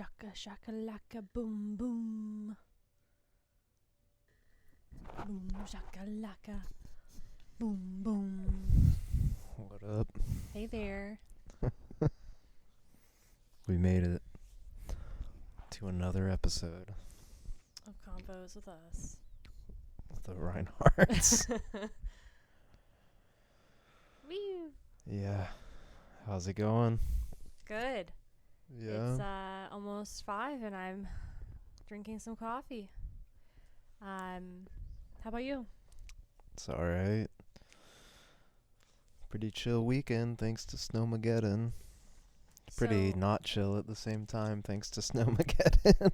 shaka shaka laka boom boom. Boom shaka laka boom boom. What up? Hey there. We made it to another episode Of Convos with us. of the Rhineharts. Woo. Yeah. How's it going? Good. Yeah. It's almost 5 and I'm drinking some coffee. How about you? It's alright. Pretty chill weekend thanks to Snowmageddon. Pretty So, not chill at the same time thanks to Snowmageddon.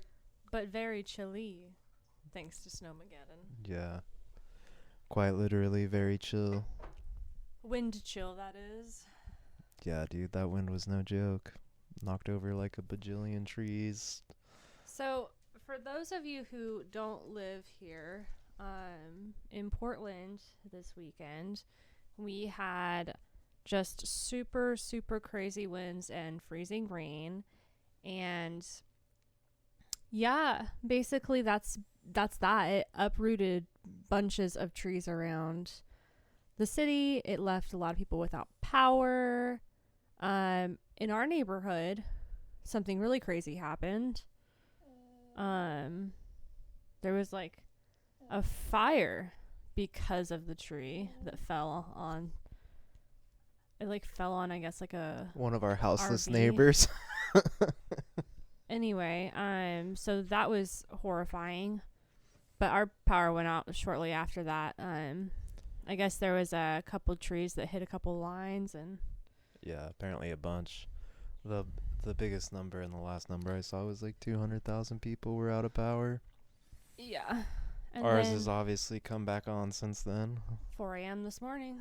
but very chilly thanks to Snowmageddon. Yeah. Quite literally very chill. Wind chill, that is. Yeah, dude, that wind was no joke. Knocked over like a bajillion trees. So, for those of you who don't live here, in Portland this weekend, we had just super, super crazy winds and freezing rain. And yeah, basically that's that. It uprooted bunches of trees around the city. It left a lot of people without power. In our neighborhood, something really crazy happened. There was like a fire because of the tree that fell on. It like fell on, I guess, like a One of our houseless RV. neighbors. Anyway, so that was horrifying. But our power went out shortly after that. I guess there was a couple trees that hit a couple lines and Yeah, apparently a bunch. The biggest number and the last number I saw was like 200,000 people were out of power. yeah. And Ours then has obviously come back on since then. 4 a.m. this morning.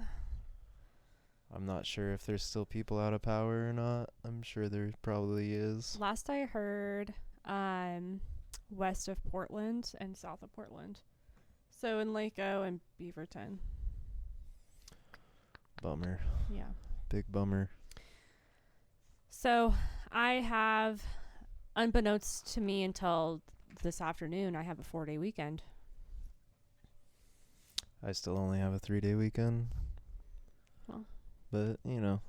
I'm not sure if there's still people out of power or not. I'm sure there probably is. Last I heard, west of Portland and south of Portland. So in Lake O and Beaverton. Bummer. Yeah. Big bummer. So I have, unbeknownst to me until this afternoon, I have a 4-day weekend. I still only have a 3-day weekend. Well. But, you know,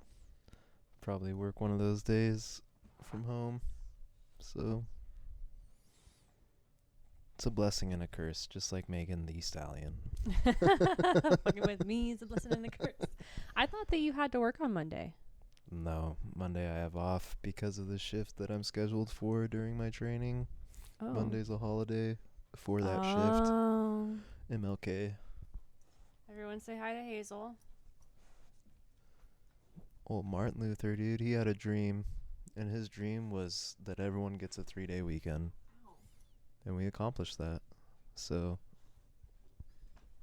probably work one of those days from home. So it's a blessing and a curse, just like Megan Thee Stallion. Fucking with me is a blessing and a curse. I thought that you had to work on Monday. No, Monday I have off because of the shift that I'm scheduled for during my training. Oh. Monday's a holiday for that Oh. shift. MLK. Everyone say hi to Hazel. Old Martin Luther, dude, he had a dream. And his dream was that everyone gets a 3-day weekend. And we accomplished that. So,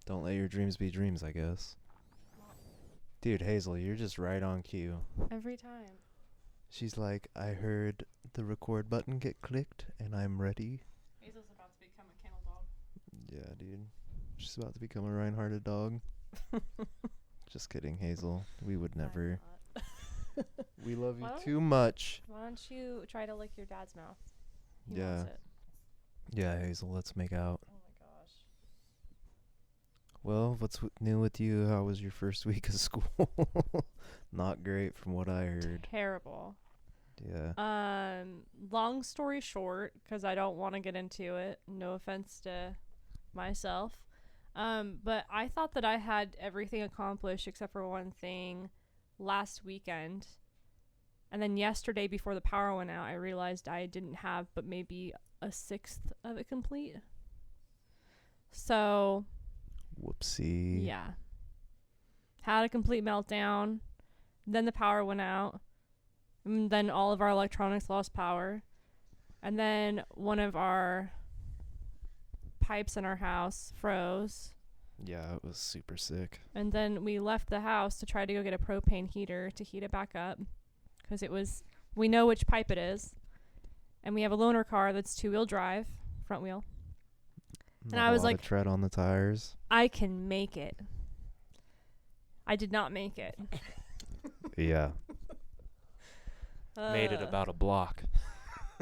don't let your dreams be dreams, I guess. Dude, Hazel, you're just right on cue. Every time. She's like, I heard the record button get clicked, and I'm ready. Hazel's about to become a kennel dog. Yeah, dude. She's about to become a Rhinehearted dog. Just kidding, Hazel. We would never. We love you too much. Why don't you try to lick your dad's mouth? He Yeah. wants it. Yeah, Hazel, let's make out. Oh my gosh. Well, what's new with you? How was your first week of school? Not great from what I heard. Terrible. Yeah. Long story short, because I don't want to get into it. No offense to myself. But I thought that I had everything accomplished except for one thing last weekend. And then yesterday before the power went out, I realized I didn't have but maybe a sixth of it complete. So, Whoopsie. yeah. Had a complete meltdown. Then the power went out. And then all of our electronics lost power. And then one of our pipes in our house froze. Yeah, it was super sick. And then we left the house to try to go get a propane heater to heat it back up. Because we know which pipe it is. And we have a loaner car that's 2-wheel drive, front wheel. Not I a was lot like, of tread on the tires. I can make it. I did not make it. Yeah. Made it about a block.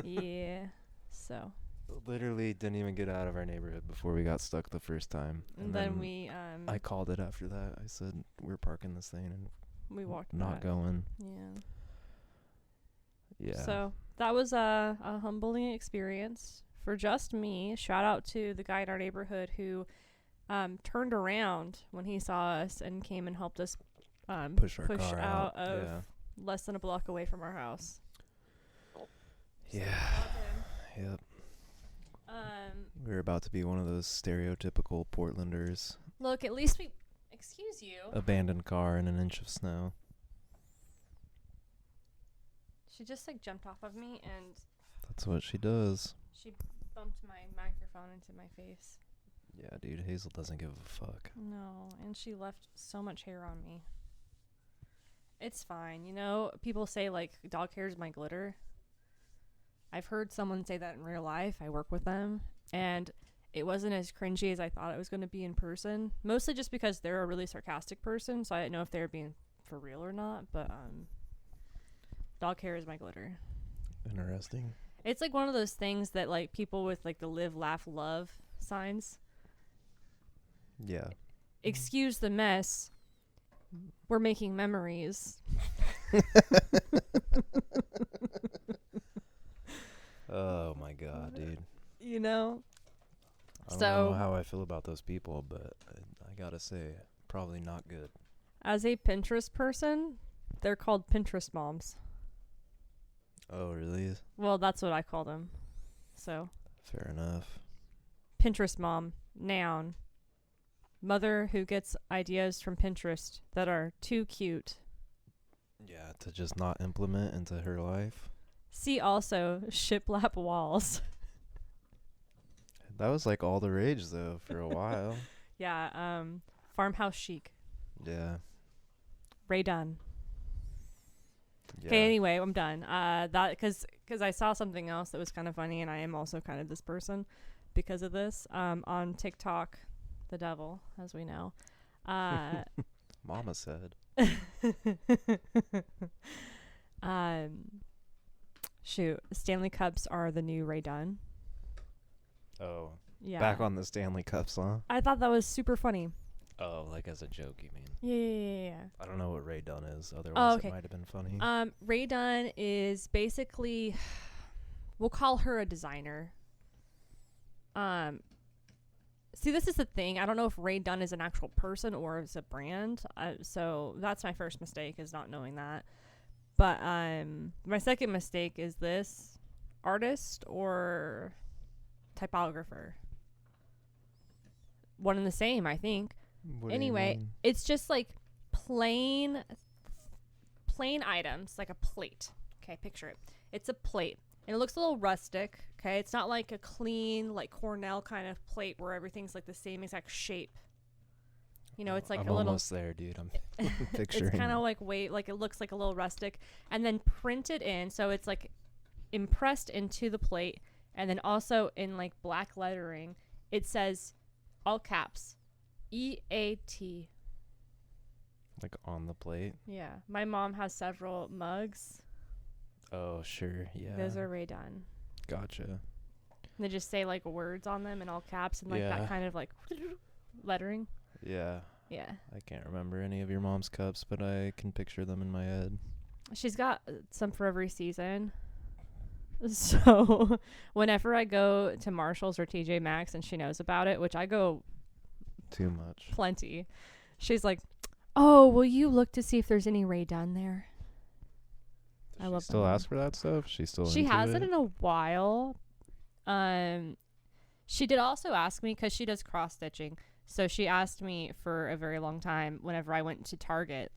Yeah. So. Literally didn't even get out of our neighborhood before we got stuck the first time. And then we I called it after that. I said, we're parking this thing and we walked not back. going. Yeah. Yeah. So that was a humbling experience for just me. Shout out to the guy in our neighborhood who turned around when he saw us and came and helped us push our car out of yeah. less than a block away from our house. Yeah. Yep. We're about to be one of those stereotypical Portlanders. Look, at least we... Excuse you. Abandoned car in an inch of snow. She just, like, jumped off of me, and... That's what she does. She bumped my microphone into my face. Yeah, dude, Hazel doesn't give a fuck. No, and she left so much hair on me. It's fine. You know, people say, like, dog hair is my glitter. I've heard someone say that in real life. I work with them, and it wasn't as cringy as I thought it was going to be in person. Mostly just because they're a really sarcastic person, so I didn't know if they were being for real or not. But dog hair is my glitter. Interesting. It's like one of those things that like people with like the live, laugh, love signs. Yeah. Excuse the mess. We're making memories. Oh my god, dude. You know? I don't know how I feel about those people, but I gotta say, probably not good. As a Pinterest person, they're called Pinterest moms. Oh, really? Well, that's what I call them. So. Fair enough. Pinterest mom, noun. Mother who gets ideas from Pinterest that are too cute. Yeah, to just not implement into her life. See also shiplap walls. That was like all the rage though for a while. Yeah, farmhouse chic. Yeah. Ray Dunn. Yeah. Okay, anyway, I'm done. That cuz I saw something else that was kind of funny, and I am also kind of this person because of this. On TikTok, the devil, as we know. Mama said. Shoot, Stanley Cups are the new Ray Dunn. Oh. Yeah. Back on the Stanley Cups, huh? I thought that was super funny. Oh, like as a joke, you mean? Yeah. I don't know what Ray Dunn is. Otherwise, okay. It might have been funny. Ray Dunn is basically, we'll call her a designer. See, this is the thing. I don't know if Ray Dunn is an actual person or is a brand. So that's my first mistake, is not knowing that. But my second mistake is this: artist or typographer. One and the same, I think. Anyway, it's just like plain items, like a plate. Okay, picture it. It's a plate, and it looks a little rustic. Okay, it's not like a clean, like Cornell kind of plate where everything's like the same exact shape. You know, it's like I'm a little. Almost there, dude. I'm picturing. It's kind of like it looks like a little rustic, and then printed in, so it's like impressed into the plate, and then also in like black lettering, it says, all caps, EAT. Like on the plate. Yeah, my mom has several mugs. Oh, sure. Yeah. Those are Ray Dunn. Gotcha. And they just say like words on them in all caps and like that kind of like lettering. Yeah. Yeah. I can't remember any of your mom's cups, but I can picture them in my head. She's got some for every season. So whenever I go to Marshall's or TJ Maxx and she knows about it, which I go too much, plenty, she's like, "Oh, will you look to see if there's any Ray Dunn there?" I love. Still ask for that stuff? She hasn't in a while. She did also ask me because she does cross stitching. So she asked me for a very long time whenever I went to Target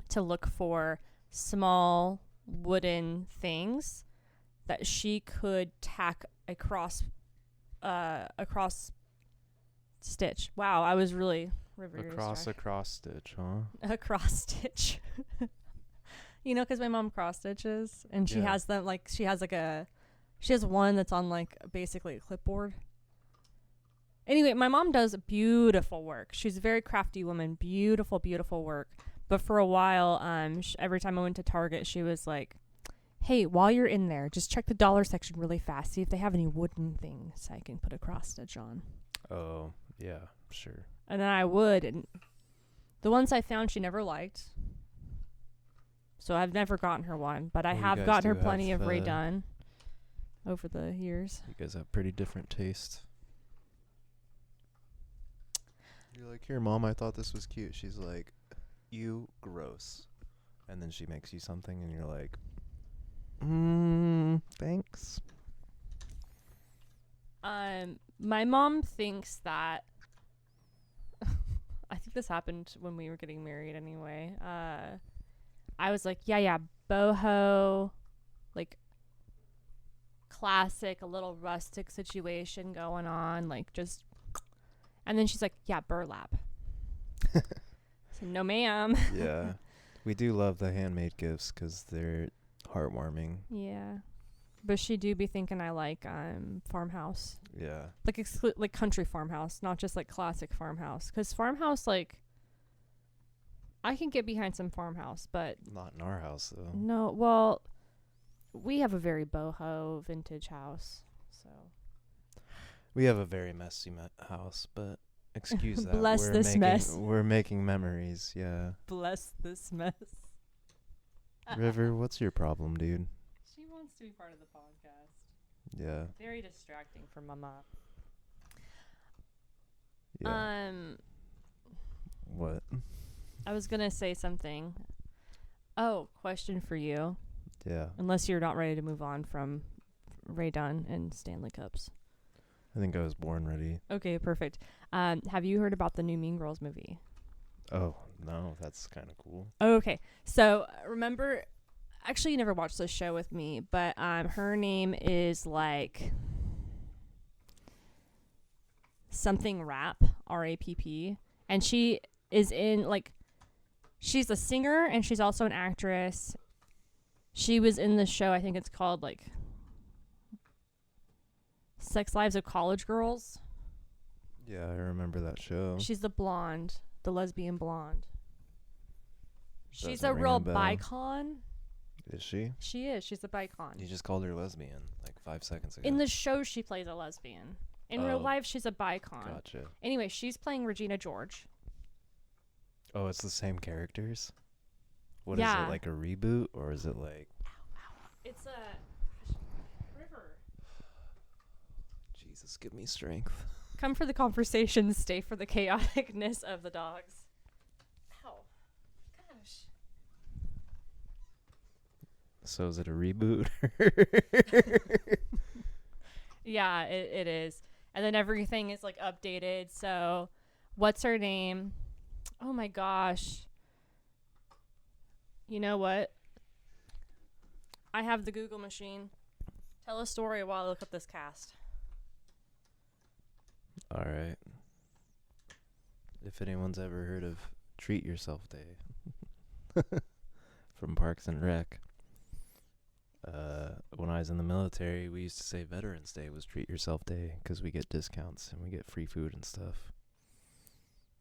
to look for small wooden things that she could tack across stitch. Wow, I was really across stitch, huh? A cross stitch. You know, because my mom cross stitches, and she has them like she has one that's on like basically a clipboard. Anyway, my mom does beautiful work. She's a very crafty woman. Beautiful, beautiful work. But for a while, every time I went to Target, she was like, hey, while you're in there, just check the dollar section really fast. See if they have any wooden things I can put a cross stitch on. Oh, yeah, sure. And then I would. And the ones I found she never liked. So I've never gotten her one. But I Well, you have guys gotten her do plenty have, of Ray Dunn over the years. You guys have pretty different taste. You're like, here, Mom, I thought this was cute. She's like, you gross. And then she makes you something, and you're like, thanks. My mom thinks that I think this happened when we were getting married anyway. I was like, yeah, boho, like classic, a little rustic situation going on, like just. And then she's like, yeah, burlap. So, no, ma'am. Yeah. We do love the handmade gifts because they're heartwarming. Yeah. But she do be thinking I like farmhouse. Yeah. Like like country farmhouse, not just like classic farmhouse. Because farmhouse, like, I can get behind some farmhouse, but Not in our house, though. no. Well, we have a very boho vintage house, so We have a very messy house, but excuse that. Bless this mess. We're making memories, yeah. bless this mess. River, what's your problem, dude? She wants to be part of the podcast. Yeah. Very distracting for Mama. Yeah. What? I was gonna say something. Oh, question for you. Yeah. Unless you're not ready to move on from Ray Dunn and Stanley Cups. I think I was born ready. Okay, perfect. Have you heard about the new Mean Girls movie? Oh, no, that's kind of cool. Okay, so remember, actually you never watched this show with me, but her name is like something Rapp, R-A-P-P, and she is in like, she's a singer and she's also an actress. She was in the show, I think it's called like Sex Lives of College Girls. Yeah, I remember that show. She's the blonde, the lesbian blonde. She's Doesn't a ring real a bell. bicon. Is she? She is. She's a bicon. You just called her lesbian like 5 seconds ago. In the show, she plays a lesbian. In real Oh. life, she's a bicon. Gotcha. Anyway, she's playing Regina George. Oh, it's the same characters? What is Yeah. it, like a reboot, or is it like... It's a river. Jesus, give me strength. Come for the conversation, stay for the chaoticness of the dogs. Ow. Gosh. So is it a reboot? Yeah, it is. And then everything is like updated. So, what's her name? Oh my gosh. You know what? I have the Google machine. Tell a story while I look up this cast. All right. If anyone's ever heard of Treat Yourself Day from Parks and Rec, when I was in the military, we used to say Veterans Day was Treat Yourself Day because we get discounts and we get free food and stuff.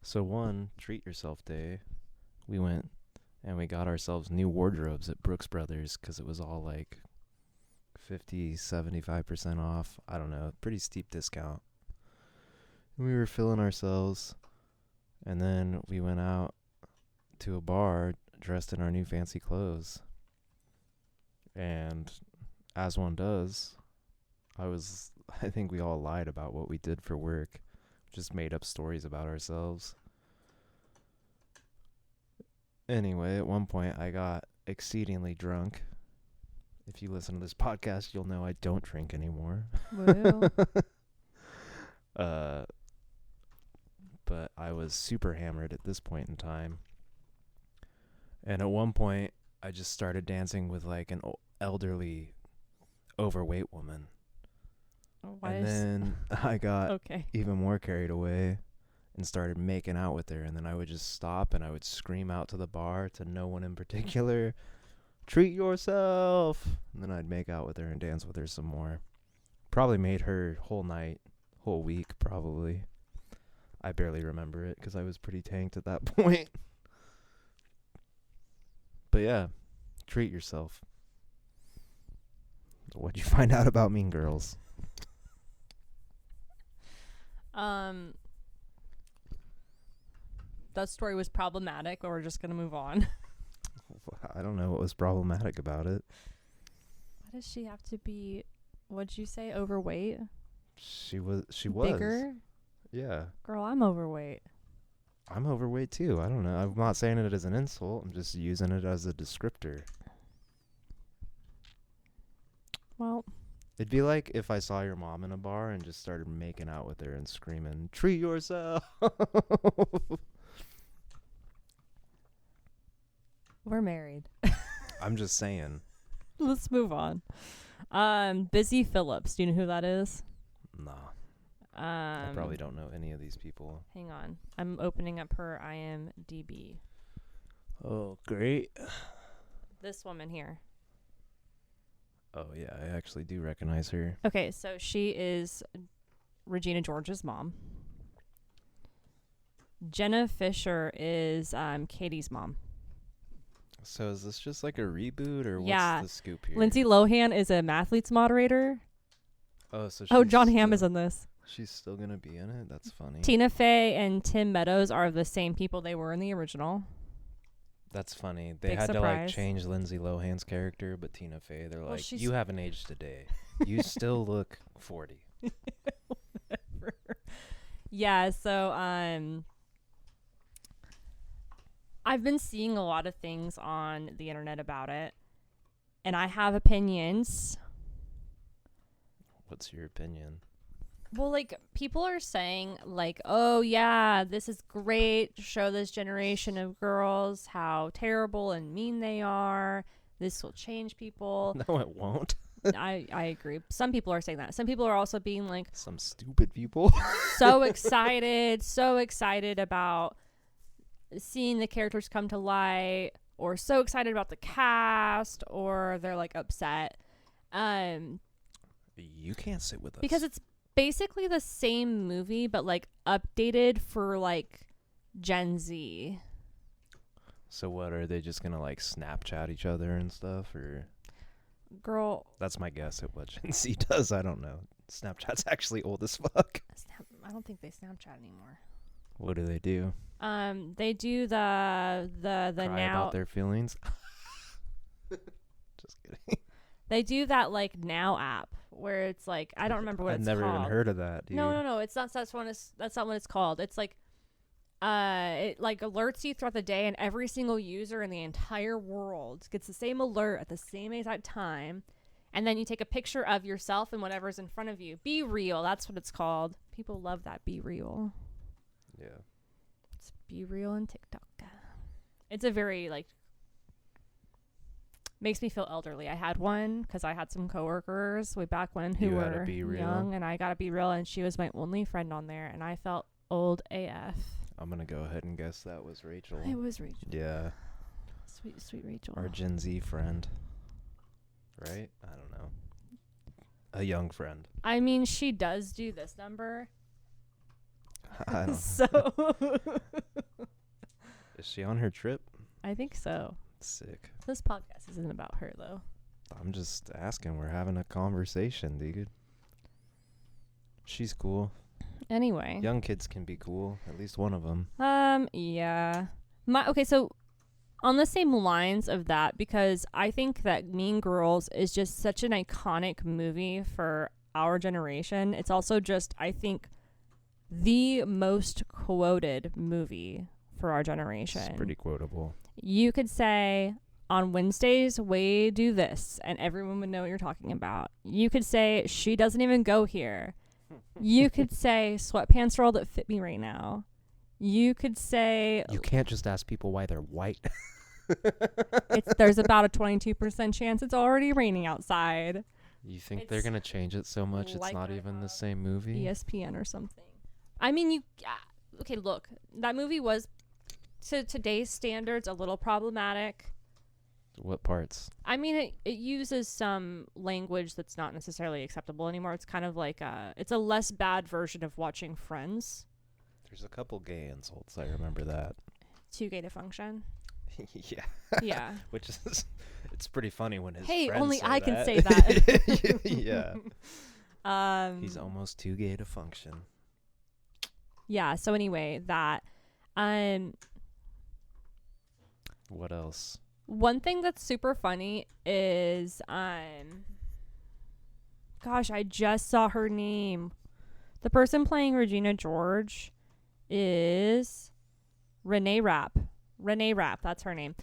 So one Treat Yourself Day, we went and we got ourselves new wardrobes at Brooks Brothers because it was all like 50, 75% off. I don't know, pretty steep discount. We were filling ourselves, and then we went out to a bar dressed in our new fancy clothes. And as one does, I think we all lied about what we did for work. Just made up stories about ourselves. Anyway, at one point I got exceedingly drunk. If you listen to this podcast, you'll know I don't drink anymore. Woo. But I was super hammered at this point in time. And at one point, I just started dancing with like an elderly, overweight woman. And then I got even more carried away and started making out with her. And then I would just stop and I would scream out to the bar to no one in particular, treat yourself. And then I'd make out with her and dance with her some more. Probably made her whole night, whole week probably. I barely remember it because I was pretty tanked at that point. But yeah, treat yourself. What'd you find out about Mean Girls? That story was problematic, but we're just gonna move on. I don't know what was problematic about it. Why does she have to be, what'd you say, overweight? She was. Bigger? Yeah. Girl, I'm overweight. I'm overweight too. I don't know. I'm not saying it as an insult. I'm just using it as a descriptor. Well, It'd be like if I saw your mom in a bar and just started making out with her and screaming, "Treat yourself." we're married. I'm just saying. Let's move on. Busy Phillips. Do you know who that is? Nah. I probably don't know any of these people. Hang on. I'm opening up her IMDb. Oh, great. This woman here. Oh, yeah. I actually do recognize her. Okay, so she is Regina George's mom. Jenna Fisher is Katie's mom. So is this just like a reboot or Yeah. what's the scoop here? Lindsay Lohan is a Mathletes moderator. Oh, so John Hamm is in this. She's still going to be in it? That's funny. Tina Fey and Tim Meadows are the same people they were in the original. That's funny. They Big had to like surprise. change Lindsay Lohan's character, but Tina Fey, they're Well, like, she's- you haven't aged a day. You still look 40. Whatever. Yeah, so I've been seeing a lot of things on the internet about it, and I have opinions. What's your opinion? Well, like, people are saying, like, oh, yeah, this is great to show this generation of girls how terrible and mean they are. This will change people. No, it won't. I agree. Some people are saying that. Some people are also being, like, Some stupid people. so excited about seeing the characters come to light, or so excited about the cast, or they're, like, upset. You can't sit with us. Because it's basically the same movie, but like updated for like Gen Z. So what, are they just gonna like Snapchat each other and stuff, or? Girl, That's my guess at what Gen Z does. I don't know. Snapchat's actually old as fuck. I don't think they Snapchat anymore. What do? They do do the cry now about their feelings. Just kidding. they do that like Now app where it's like, I don't remember what I've it's never called. even heard of that, dude. No, it's not. That's not what it's called. It's like it like alerts you throughout the day, and every single user in the entire world gets the same alert at the same exact time. And then you take a picture of yourself and whatever's in front of you. Be Real, that's what it's called. People love that, Be Real. Yeah. It's Be Real and TikTok. It's a very, like, makes me feel elderly. I had one because I had some coworkers way back when who You had a were Be Real? young, and I got to Be Real, and she was my only friend on there, and I felt old AF. I'm gonna go ahead and guess that was Rachel. It was Rachel. Yeah. Sweet, sweet Rachel. Our Gen Z friend. Right? I don't know. A young friend. I mean, she does do this number. I don't So Is she on her trip? I think so. Sick. This podcast isn't about her, though. I'm just asking. We're having a conversation, dude. She's cool. Anyway. Young kids can be cool. At least one of them. Yeah. Okay, so on the same lines of that, because I think that Mean Girls is just such an iconic movie for our generation. It's also just, I think, the most quoted movie for our generation. It's pretty quotable. You could say, on Wednesdays, we do this, and everyone would know what you're talking about. You could say, she doesn't even go here. You could say, sweatpants are all that fit me right now. You could say... You can't just ask people why they're white. There's about a 22% chance it's already raining outside. You think they're going to change it so much like it's not I even the have same movie? ESPN or something. I mean, okay, look. That movie was, to today's standards, a little problematic. What parts? I mean, it uses some language that's not necessarily acceptable anymore. It's kind of like it's a less bad version of watching Friends. There's a couple gay insults. I remember that. Too gay to function. Yeah. Yeah. Which is, it's pretty funny when his Hey, friends only say I that. can say that. Yeah. He's almost too gay to function. Yeah, so anyway, that What else? one thing that's super funny is gosh, I just saw her name. The person playing Regina George is Renee Rapp. Renee Rapp, that's her name.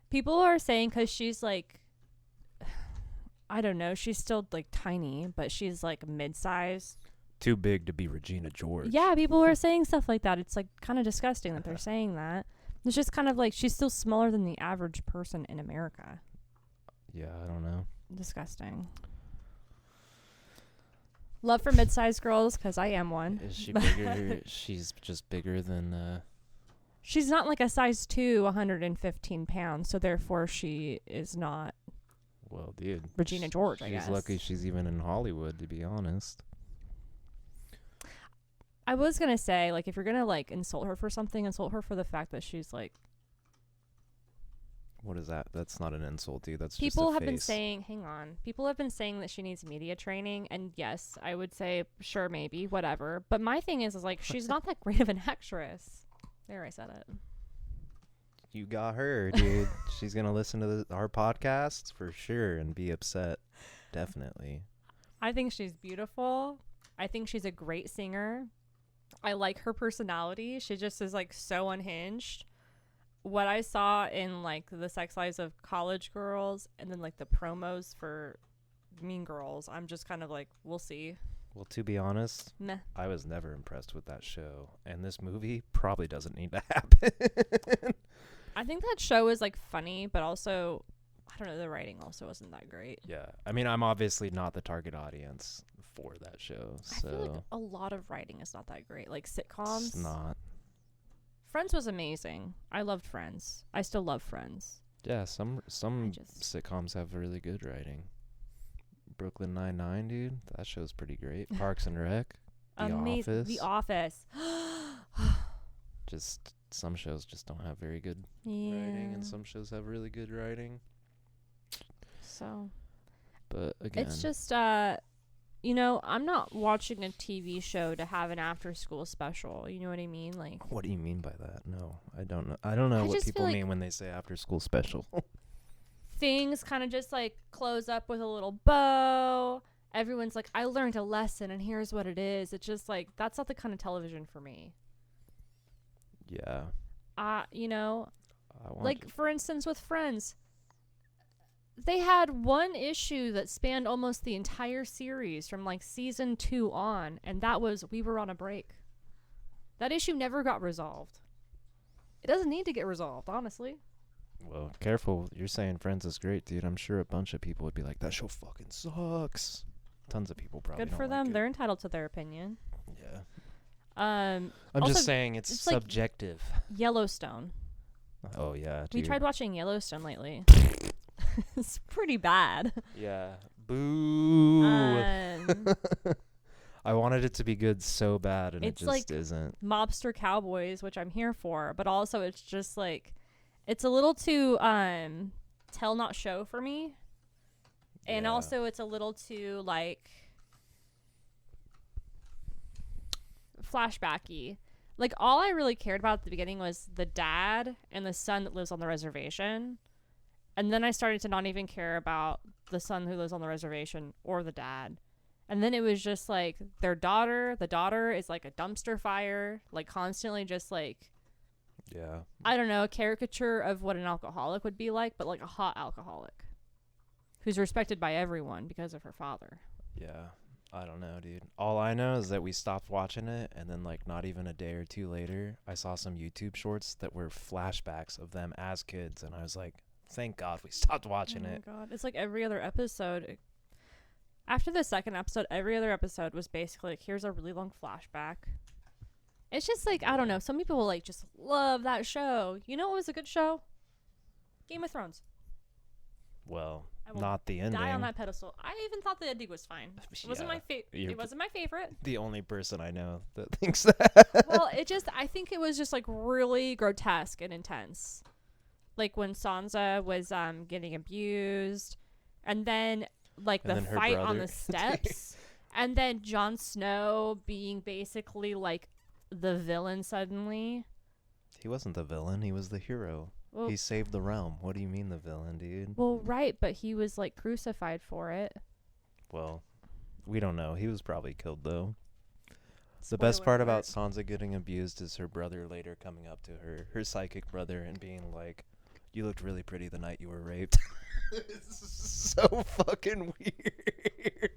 People are saying cuz she's like I don't know, she's still like tiny, but she's like mid-sized. Too big to be Regina George. Yeah, people are saying stuff like that. It's like kind of disgusting that they're saying that. It's just kind of like she's still smaller than the average person in America. Yeah, I don't know. Disgusting. Love for mid-sized girls because I am one. Is she bigger? She's just bigger than. She's not like a size 2, 115 pounds, so therefore she is not Well, dude. Regina George, I guess. She's lucky she's even in Hollywood, to be honest. I was going to say, like, if you're going to, like, insult her for something, insult her for the fact that she's, like... What is that? That's not an insult, dude. That's People just a have been face. saying, hang on. People have been saying that she needs media training, and yes, I would say, sure, maybe, whatever. But my thing is like, she's not that great of an actress. There, I said it. You got her, dude. She's going to listen to our podcasts for sure and be upset. Definitely. I think she's beautiful. I think she's a great singer. I like her personality. She just is like so unhinged. What I saw in like the sex lives of college girls and then like the promos for Mean Girls, I'm just kind of like, we'll see. Well, to be honest, Meh. I was never impressed with that show. And this movie probably doesn't need to happen. I think that show is like funny, but also, I don't know, the writing also wasn't that great. Yeah. I mean, I'm obviously not the target audience for that show. So I feel like a lot of writing is not that great. Like sitcoms. It's not. Friends was amazing. I loved Friends. I still love Friends. Yeah, some sitcoms have really good writing. Brooklyn Nine-Nine, dude. That show's pretty great. Parks and Rec. The Office. The Office. Just some shows just don't have very good Yeah. writing, and some shows have really good writing. So, But again, it's just you know, I'm not watching a TV show to have an after school special. You know what I mean? Like, what do you mean by that? No, I don't know. I don't know I what just people feel like mean when they say after school special. things kind of just like close up with a little bow. Everyone's like, I learned a lesson and here's what it is. It's just like, that's not the kind of television for me. Yeah. You know, I want like for instance with Friends, they had one issue that spanned almost the entire series from like season 2 on, and that was We Were on a Break. That issue never got resolved. It doesn't need to get resolved, honestly. Well, careful. You're saying Friends is great, dude. I'm sure a bunch of people would be like, that show fucking sucks. Tons of people probably Good don't for them. like They're entitled to their opinion. Yeah. I'm I'm just saying it's like subjective. Yellowstone. Oh, yeah, dude. We tried watching Yellowstone lately. It's pretty bad. Yeah. Boo. Um, I wanted it to be good so bad, and it It's just like isn't. Mobster Cowboys, which I'm here for, but also it's just like, it's a little too tell not show for me. And Yeah. also it's a little too like flashbacky. Like all I really cared about at the beginning was the dad and the son that lives on the reservation. And then I started to not even care about the son who lives on the reservation or the dad. And then it was just like their daughter. The daughter is like a dumpster fire, like constantly just like, Yeah. I don't know, a caricature of what an alcoholic would be like, but like a hot alcoholic who's respected by everyone because of her father. Yeah. I don't know, dude. All I know is that we stopped watching it, and then, like, not even a day or two later, I saw some YouTube shorts that were flashbacks of them as kids, and I was like, thank God we stopped watching it. Oh my God. It's like every other episode. After the second episode, every other episode was basically like, here's a really long flashback. It's just like, I don't know. Some people will like just love that show. You know what was a good show? Game of Thrones. Well, I will not the ending. Die on that pedestal. I even thought the ending was fine. It wasn't my You're It wasn't my favorite. the only person I know that thinks that. Well, I think it was just like really grotesque and intense. like when Sansa was getting abused, and then like And the then her fight on brother. the steps, and then Jon Snow being basically like the villain suddenly. He wasn't the villain. He was the hero. Well, He saved the realm. What do you mean the villain, dude? well, right, but he was like crucified for it. Well, we don't know. He was probably killed, though. The best part about Sansa getting abused is her brother later coming up to her psychic brother, and being like, "You looked really pretty the night you were raped." It's so fucking weird.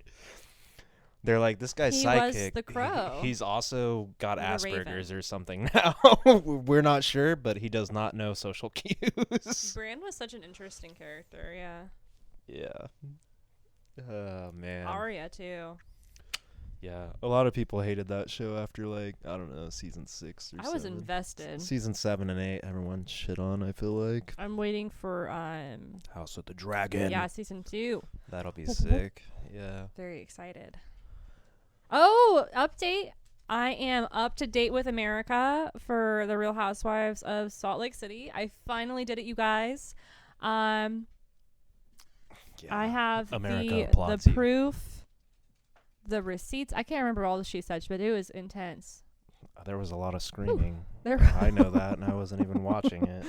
They're like, this guy's He psychic. was the crow. He's also got The Asperger's raven. or something now. We're not sure, but he does not know social cues. Bran was such an interesting character, yeah. Yeah. Oh, man. Arya too. Yeah. A lot of people hated that show after, like, I don't know, season 6 or I 7. was invested. Season 7 and 8, everyone shit on, I feel like. I'm waiting for House with the Dragon. yeah, season 2. That'll be sick. Yeah. Very excited. Oh, update. I am up to date with America for the Real Housewives of Salt Lake City. I finally did it, you guys. Yeah. I have America the applauds you. proof, the receipts. I can't remember all the she said, but it was intense. There was a lot of screaming. There I know that, and I wasn't even watching it.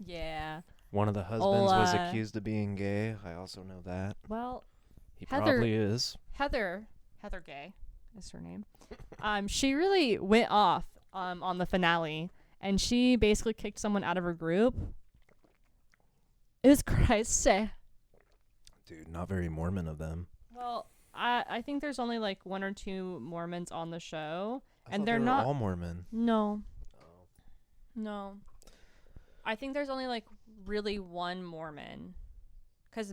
Yeah. One of the husbands was accused of being gay. I also know that. Well, He Heather- probably is. Heather Gay is her name. She really went off on the finale, and she basically kicked someone out of her group. It was crazy. Dude, not very Mormon of them. Well, I think there's only like 1 or 2 Mormons on the show, I and thought they're they were not all Mormon. No, Oh. no. I think there's only like really one Mormon, because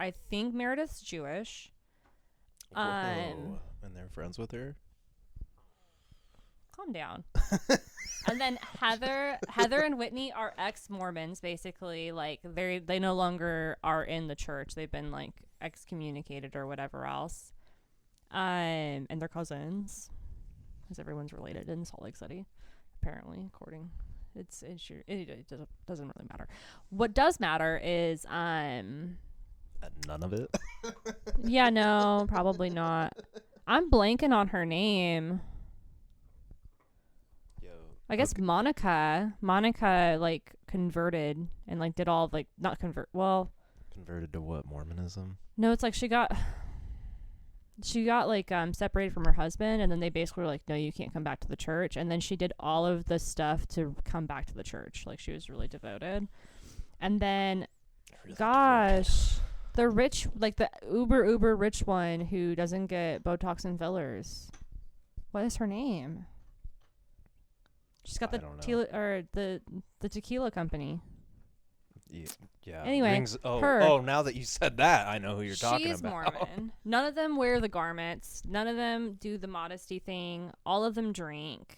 I think Meredith's Jewish. Whoa. And they're friends with her? Calm down. And then Heather and Whitney are ex-Mormons, basically. Like they no longer are in the church. They've been like excommunicated or whatever else. And they're cousins, because everyone's related in Salt Lake City, apparently. According, it doesn't really matter. What does matter is None of it. yeah, no, probably not. I'm blanking on her name. Yo. I guess Monica like converted and like did all like not convert. Well, Converted to what? Mormonism? no, it's like she got like separated from her husband, and then they basically were like, no, you can't come back to the church. And then she did all of the stuff to come back to the church. Like she was really devoted. And then, Really gosh, the rich, like the uber rich one who doesn't get Botox and fillers. What is her name? She's got I the don't know. the tequila company. Yeah. Anyway, Rings, her. Oh, now that you said that, I know who you're talking She's about. Mormon. None of them wear the garments. None of them do the modesty thing. All of them drink.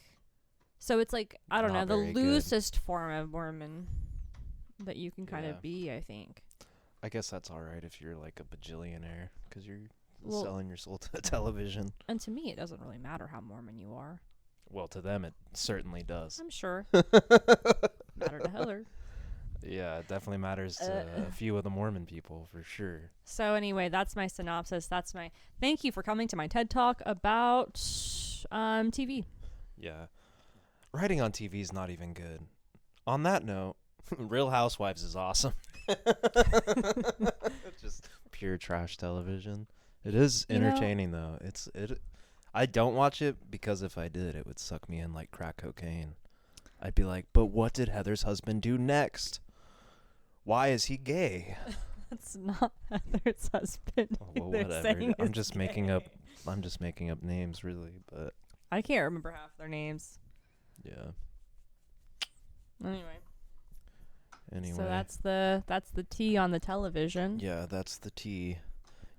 So it's like, I don't know, Not the very good. loosest form of Mormon that you can kind Yeah. of be, I think. I guess that's all right if you're like a bajillionaire, because you're Well- selling your soul to television. And to me, it doesn't really matter how Mormon you are. Well, to them it certainly does. I'm sure. Matter to Heather. Yeah, it definitely matters to a few of the Mormon people, for sure. So anyway, that's my synopsis. Thank you for coming to my TED Talk about TV. Yeah. Writing on TV is not even good. On that note, Real Housewives is awesome. Just pure trash television. It is You know- entertaining though. I don't watch it because if I did, it would suck me in like crack cocaine. I'd be like, but what did Heather's husband do next? Why is he gay? That's not Heather's husband. Oh, well, They're whatever. saying I'm is just gay. making up names, really. But I can't remember half their names. yeah. Anyway. So that's the tea on the television. Yeah, that's the tea.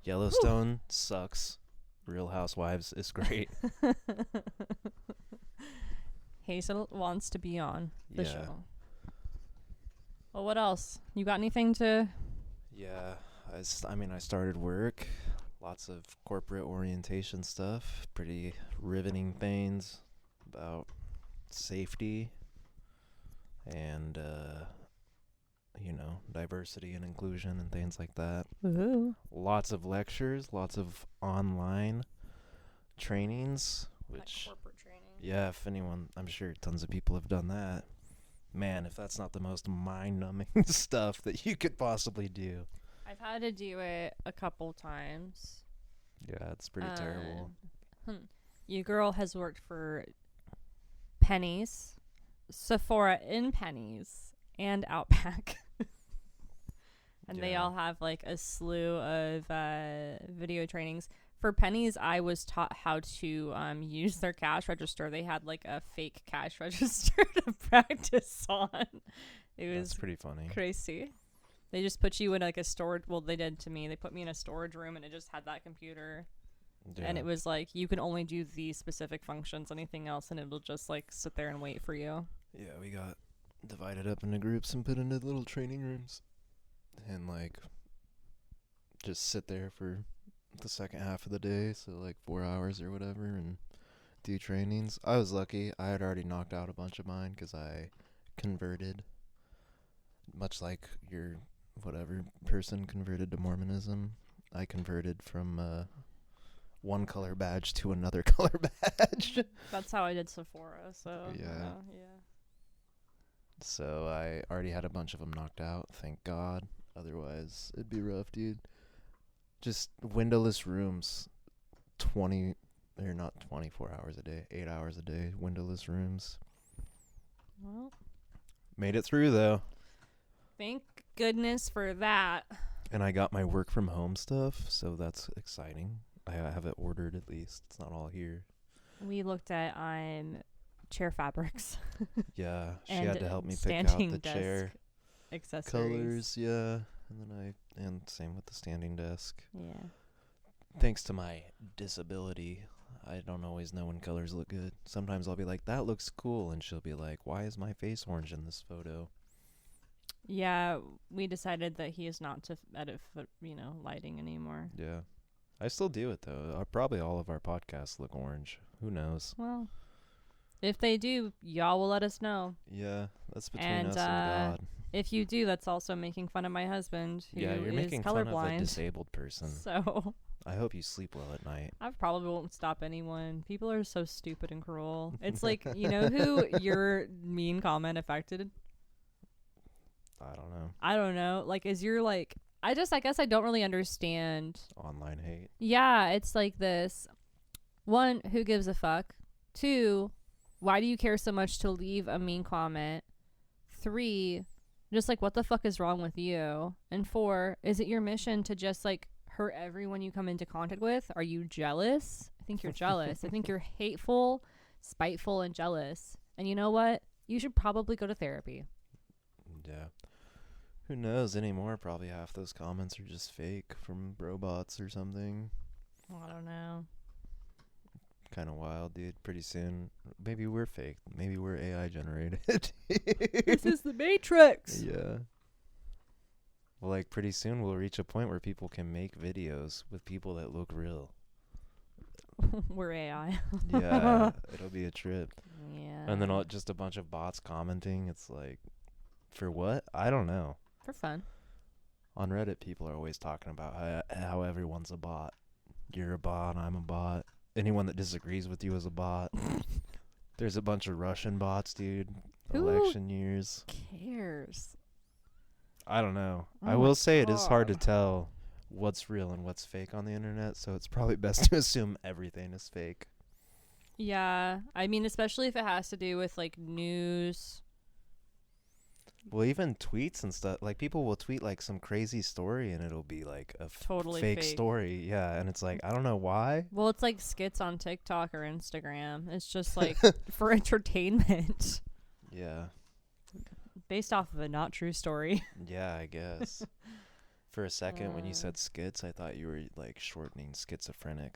Yellowstone sucks. Real Housewives is great. Hazel wants to be on the Yeah. show. Well, what else? You got anything to? Yeah, I started work. Lots of corporate orientation stuff. Pretty riveting things about safety and diversity and inclusion and things like that. Ooh. Lots of lectures, lots of online trainings, Like which, corporate training. yeah, if anyone, I'm sure tons of people have done that. Man, if that's not the most mind-numbing stuff that you could possibly do. I've had to do it a couple times. Yeah, it's pretty terrible. You girl has worked for Pennies, Sephora in Pennies, and Outback. And they Yeah. all have like a slew of video trainings. For Pennies, I was taught how to use their cash register. They had like a fake cash register to practice on. It was That's pretty funny. crazy. They just put you in like a storage. Well, they did to me. They put me in a storage room, and it just had that computer. Yeah. And it was like, you can only do these specific functions. Anything else, and it'll just like sit there and wait for you. Yeah, we got divided up into groups and put into little training rooms. And, like, just sit there for the second half of the day, so, like, 4 hours or whatever, and do trainings. I was lucky. I had already knocked out a bunch of mine because I converted, much like your whatever person converted to Mormonism. I converted from one color badge to another color badge. That's how I did Sephora. So Yeah. yeah. So I already had a bunch of them knocked out, thank God. Otherwise, it'd be rough, dude. Just windowless rooms, not 24 hours a day, 8 hours a day, windowless rooms. Well, Made it through, though. thank goodness for that. And I got my work from home stuff, so that's exciting. I have it ordered at least. It's not all here. We looked at chair fabrics. Yeah, she And had to help me pick out standing the desk chair accessories. colors, yeah. And same with the standing desk. Yeah. Thanks to my disability, I don't always know when colors look good. Sometimes I'll be like, that looks cool, and she'll be like, why is my face orange in this photo? Yeah, we decided that he is not to edit, lighting anymore. Yeah. I still do it, though. Probably all of our podcasts look orange. Who knows? Well, if they do, y'all will let us know. Yeah, that's between And, us and God. If you do, that's also making fun of my husband, who Yeah, you're is making fun of a colorblind. disabled person. So I hope you sleep well at night. I probably won't stop anyone. People are so stupid and cruel. It's like, you know who your mean comment affected? I don't know. Like, is your like, I guess I don't really understand. Online hate. Yeah, it's like this. One, who gives a fuck? Two, why do you care so much to leave a mean comment? Three, just like, what the fuck is wrong with you? And four, is it your mission to just like hurt everyone you come into contact with? Are you jealous? I think you're jealous. I think you're hateful, spiteful, and jealous. And you know what? You should probably go to therapy. Yeah. Who knows anymore? Probably half those comments are just fake from robots or something. Well, I don't know. Kind of wild, dude. Pretty soon, maybe we're fake. Maybe we're AI generated. This is the Matrix. Yeah. Well, like, pretty soon we'll reach a point where people can make videos with people that look real. We're AI. Yeah, it'll be a trip. Yeah. And then just a bunch of bots commenting. It's like, for what? I don't know. For fun. On Reddit, people are always talking about how everyone's a bot. You're a bot, I'm a bot. Anyone that disagrees with you is a bot. There's a bunch of Russian bots, dude. Who Election years. cares? I don't know. Oh I will say it is hard to God. tell what's real and what's fake on the internet, so it's probably best to assume everything is fake. Yeah. I mean, especially if it has to do with like news. Well, even tweets and stuff, like, people will tweet like some crazy story and it'll be like a Totally fake fake. story. Yeah, and it's like, I don't know why. Well, it's like skits on TikTok or Instagram. It's just like for entertainment. Yeah. Based off of a not true story. Yeah, I guess. For a second, when you said skits, I thought you were like shortening schizophrenic.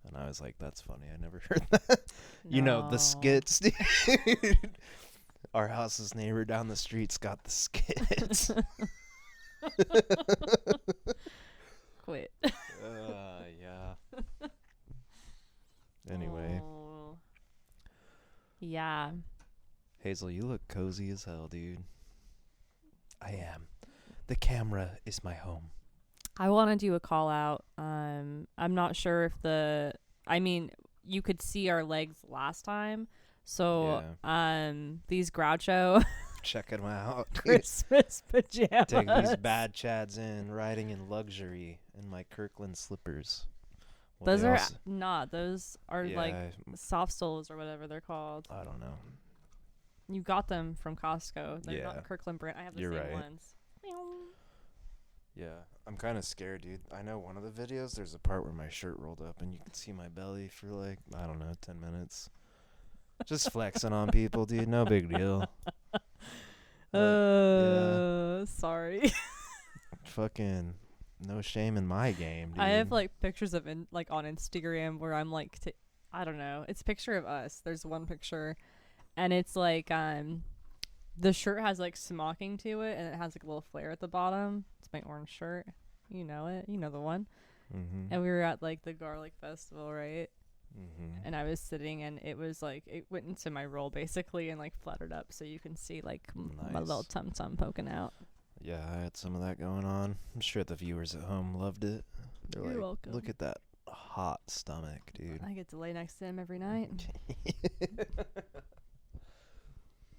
And I was like, that's funny. I never heard that. You know, the No. skits, dude. Our house's neighbor down the street's got the skits. Quit. Yeah. Anyway. Oh. Yeah. Hazel, you look cozy as hell, dude. I am. The camera is my home. I want to do a call out. I'm not sure if you could see our legs last time. So, these Groucho Check them out. Christmas pajamas. Taking these bad chads in, riding in luxury in my Kirkland slippers. Well, Those are not. Those are Yeah, like soft soles or whatever they're called. I don't know. You got them from Costco. They're Yeah. not Kirkland brand. I have the You're same right. ones. Yeah, I'm kind of scared, dude. I know one of the videos, there's a part where my shirt rolled up and you can see my belly for like, I don't know, 10 minutes. Just flexing on people, dude. No big deal. Sorry. Fucking no shame in my game, dude. I have like pictures of on Instagram where I'm like, I don't know. It's a picture of us. There's one picture, and it's like the shirt has like smocking to it, and it has like a little flare at the bottom. It's my orange shirt. You know it. You know the one. Mm-hmm. And we were at like the garlic festival, right? Mm-hmm. And I was sitting, and it was like it went into my roll basically, and like fluttered up, so you can see like my Nice. little tum tum poking out. Yeah, I had some of that going on. I'm sure the viewers at home loved it. They're You're like, welcome. look at that hot stomach, dude. I get to lay next to him every night.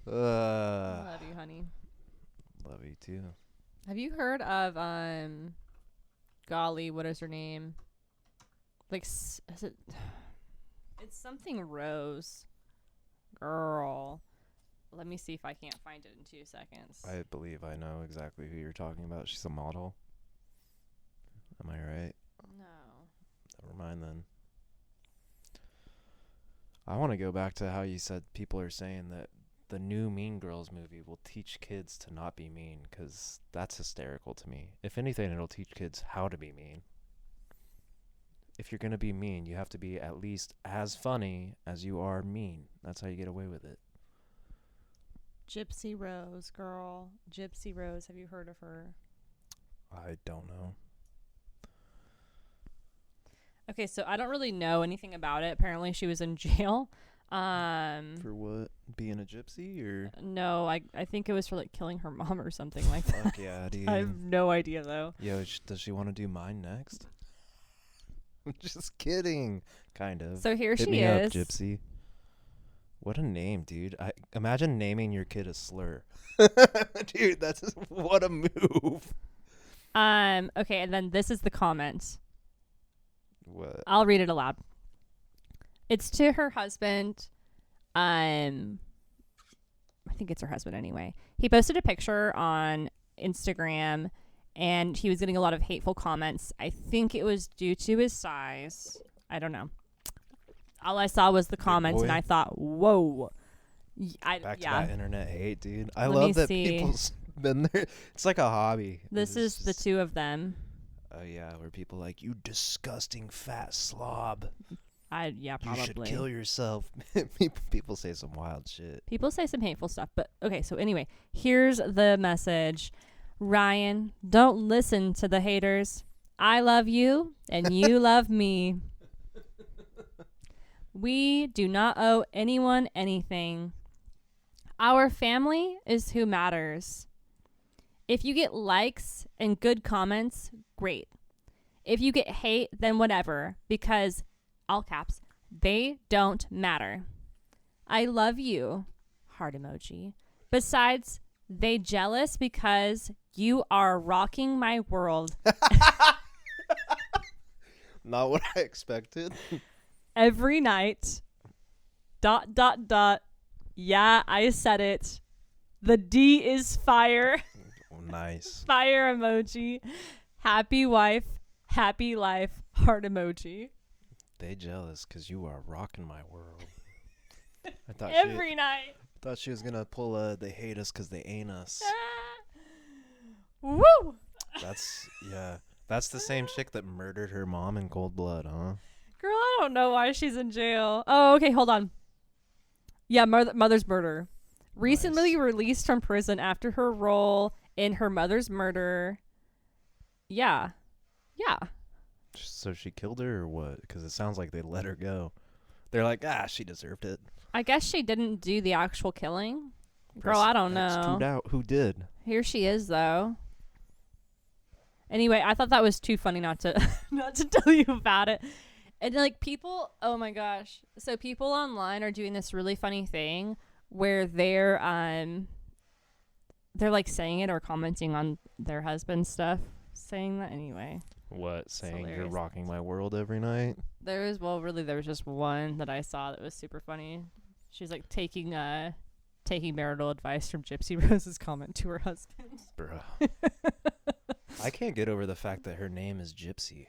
I love you, honey. Love you too. Have you heard of golly, what is her name? Like, is it? It's something Rose. Girl, let me see if I can't find it in 2 seconds. I believe I know exactly who you're talking about. She's a model. Am I right? No. Never mind then. I want to go back to how you said people are saying that the new Mean Girls movie will teach kids to not be mean, because that's hysterical to me. If anything, it'll teach kids how to be mean. If you're going to be mean, you have to be at least as funny as you are mean. That's how you get away with it. Gypsy Rose, girl. Gypsy Rose. Have you heard of her? I don't know. Okay, so I don't really know anything about it. Apparently, she was in jail. For what? Being a gypsy or? No, I think it was for like killing her mom or something like that. Fuck yeah, dude. I have no idea though. Yo, does she want to do mine next? I'm just kidding. Kind of. So here Hit she me is. up, Gypsy. What a name, dude. I imagine naming your kid a slur. Dude, that's what a move. Okay, and then this is the comment. What? I'll read it aloud. It's to her husband. I think it's her husband anyway. He posted a picture on Instagram, and he was getting a lot of hateful comments. I think it was due to his size. I don't know. All I saw was the comments, and I thought, whoa. Back to that internet hate, dude. I Let love me that see. people's been there. It's like a hobby. This is the two of them. Oh, yeah, where people like, you disgusting fat slob. Yeah, probably. You should kill yourself. People say some wild shit. People say some hateful stuff, but okay, so anyway, here's the message. Ryan, don't listen to the haters. I love you, and you love me. We do not owe anyone anything. Our family is who matters. If you get likes and good comments, great. If you get hate, then whatever, because, all caps, they don't matter. I love you. Heart emoji. Besides, they jealous because you are rocking my world. Not what I expected. Every night. ... Yeah, I said it. The D is fire. Oh, nice. Fire emoji. Happy wife. Happy life. Heart emoji. They jealous because you are rocking my world. I thought Every night. thought she was gonna pull they hate us because they ain't us. Woo! That's the same chick that murdered her mom in cold blood, huh? Girl, I don't know why she's in jail. Oh, okay, hold on. Yeah, mother's murder. Recently released from prison after her role in her mother's murder. Yeah. So she killed her or what? Because it sounds like they let her go. They're like, she deserved it. I guess she didn't do the actual killing. Girl, I don't know. Out. Who did? Here she is, though. Anyway, I thought that was too funny not to not to tell you about it. And like people, oh my gosh. So people online are doing this really funny thing where they're like saying it or commenting on their husband's stuff, saying that anyway. What, saying you're hilarious. rocking my world every night? There was just one that I saw that was super funny. She's like taking marital advice from Gypsy Rose's comment to her husband. Bruh. I can't get over the fact that her name is Gypsy.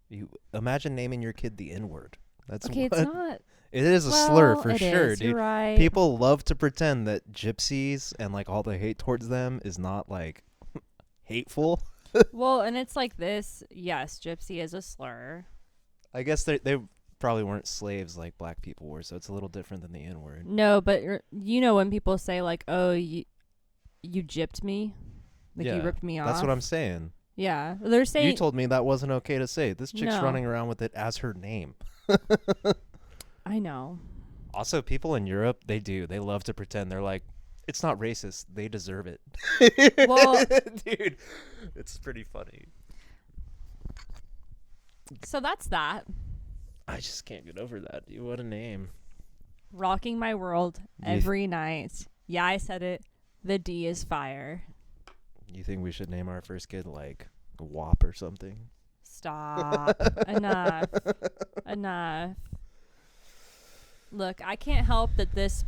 You imagine naming your kid the N-word. That's Okay, what it's not. it is a slur Well, for it sure, is, dude. You're right. People love to pretend that gypsies and like all the hate towards them is not like hateful. Well, and it's like this. Yes, gypsy is a slur. I guess they probably weren't slaves like black people were, so it's a little different than the N-word. No, but you know when people say like, "Oh, you gypped me," like you ripped me off. That's what I'm saying. Yeah, they're saying. You told me that wasn't okay to say. This chick's No. running around with it as her name. I know. Also, people in Europe, they love to pretend. They're like, it's not racist. They deserve it. Well, dude, it's pretty funny. so that's that. I just can't get over that, dude. What a name. Rocking my world You th- every night. Yeah, I said it. The D is fire. You think we should name our first kid like WAP or something? Stop. Enough. Enough. Look, I can't help that this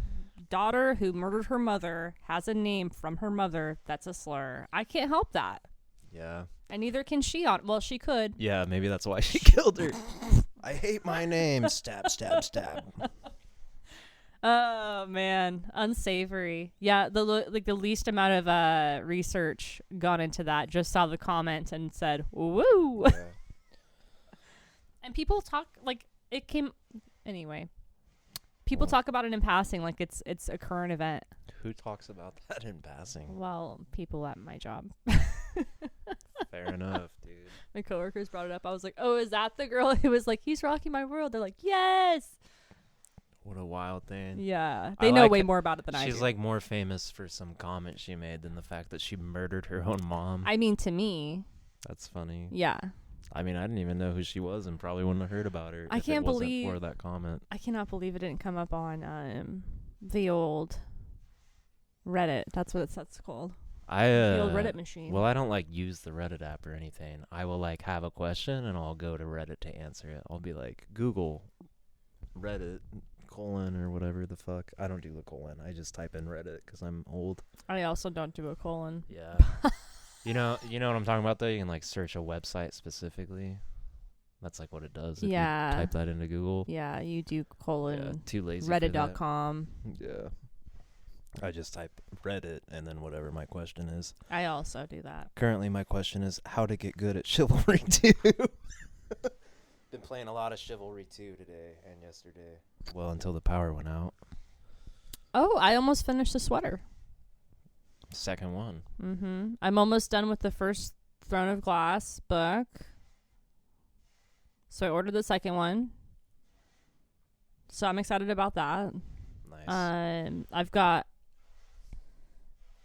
daughter who murdered her mother has a name from her mother that's a slur. I can't help that. Yeah. And neither can she. Well, she could. Yeah, maybe that's why she killed her. I hate my name. Stab, stab, stab. Oh man, unsavory. Yeah, the least amount of research gone into that. Just saw the comment and said, "Woo!" Yeah. And people talk like it came anyway. People talk about it in passing, like it's a current event. Who talks about that in passing? Well, people at my job. Fair enough, dude. My coworkers brought it up. I was like, "Oh, is that the girl who was like, he's rocking my world?" They're like, "Yes." What a wild thing. Yeah, I they know like way it. more about it than I do. She's like more famous for some comment she made than the fact that she murdered her own mom. I mean, to me, That's funny. yeah. I mean, I didn't even know who she was and probably wouldn't have heard about her. I if can't it wasn't believe- for that comment. I cannot believe it didn't come up on the old Reddit. That's what it's called. The old Reddit machine. Well, I don't like use the Reddit app or anything. I will like have a question and I'll go to Reddit to answer it. I'll be like, Google Reddit colon or whatever the fuck. I don't do the colon. I just type in Reddit because I'm old. I also don't do a colon. Yeah. You know what I'm talking about though? You can like search a website specifically. That's like what it does. If Yeah. you type that into Google. Yeah, you do Yeah, colon too lazy for that. Reddit.com. Yeah. I just type Reddit and then whatever my question is. I also do that. Currently my question is how to get good at Chivalry 2. Been playing a lot of Chivalry 2 today and yesterday. Well, until the power went out. Oh, I almost finished the sweater. Second one. Mm-hmm. I'm almost done with the first Throne of Glass book. So I ordered the second one. So I'm excited about that. Nice. I've got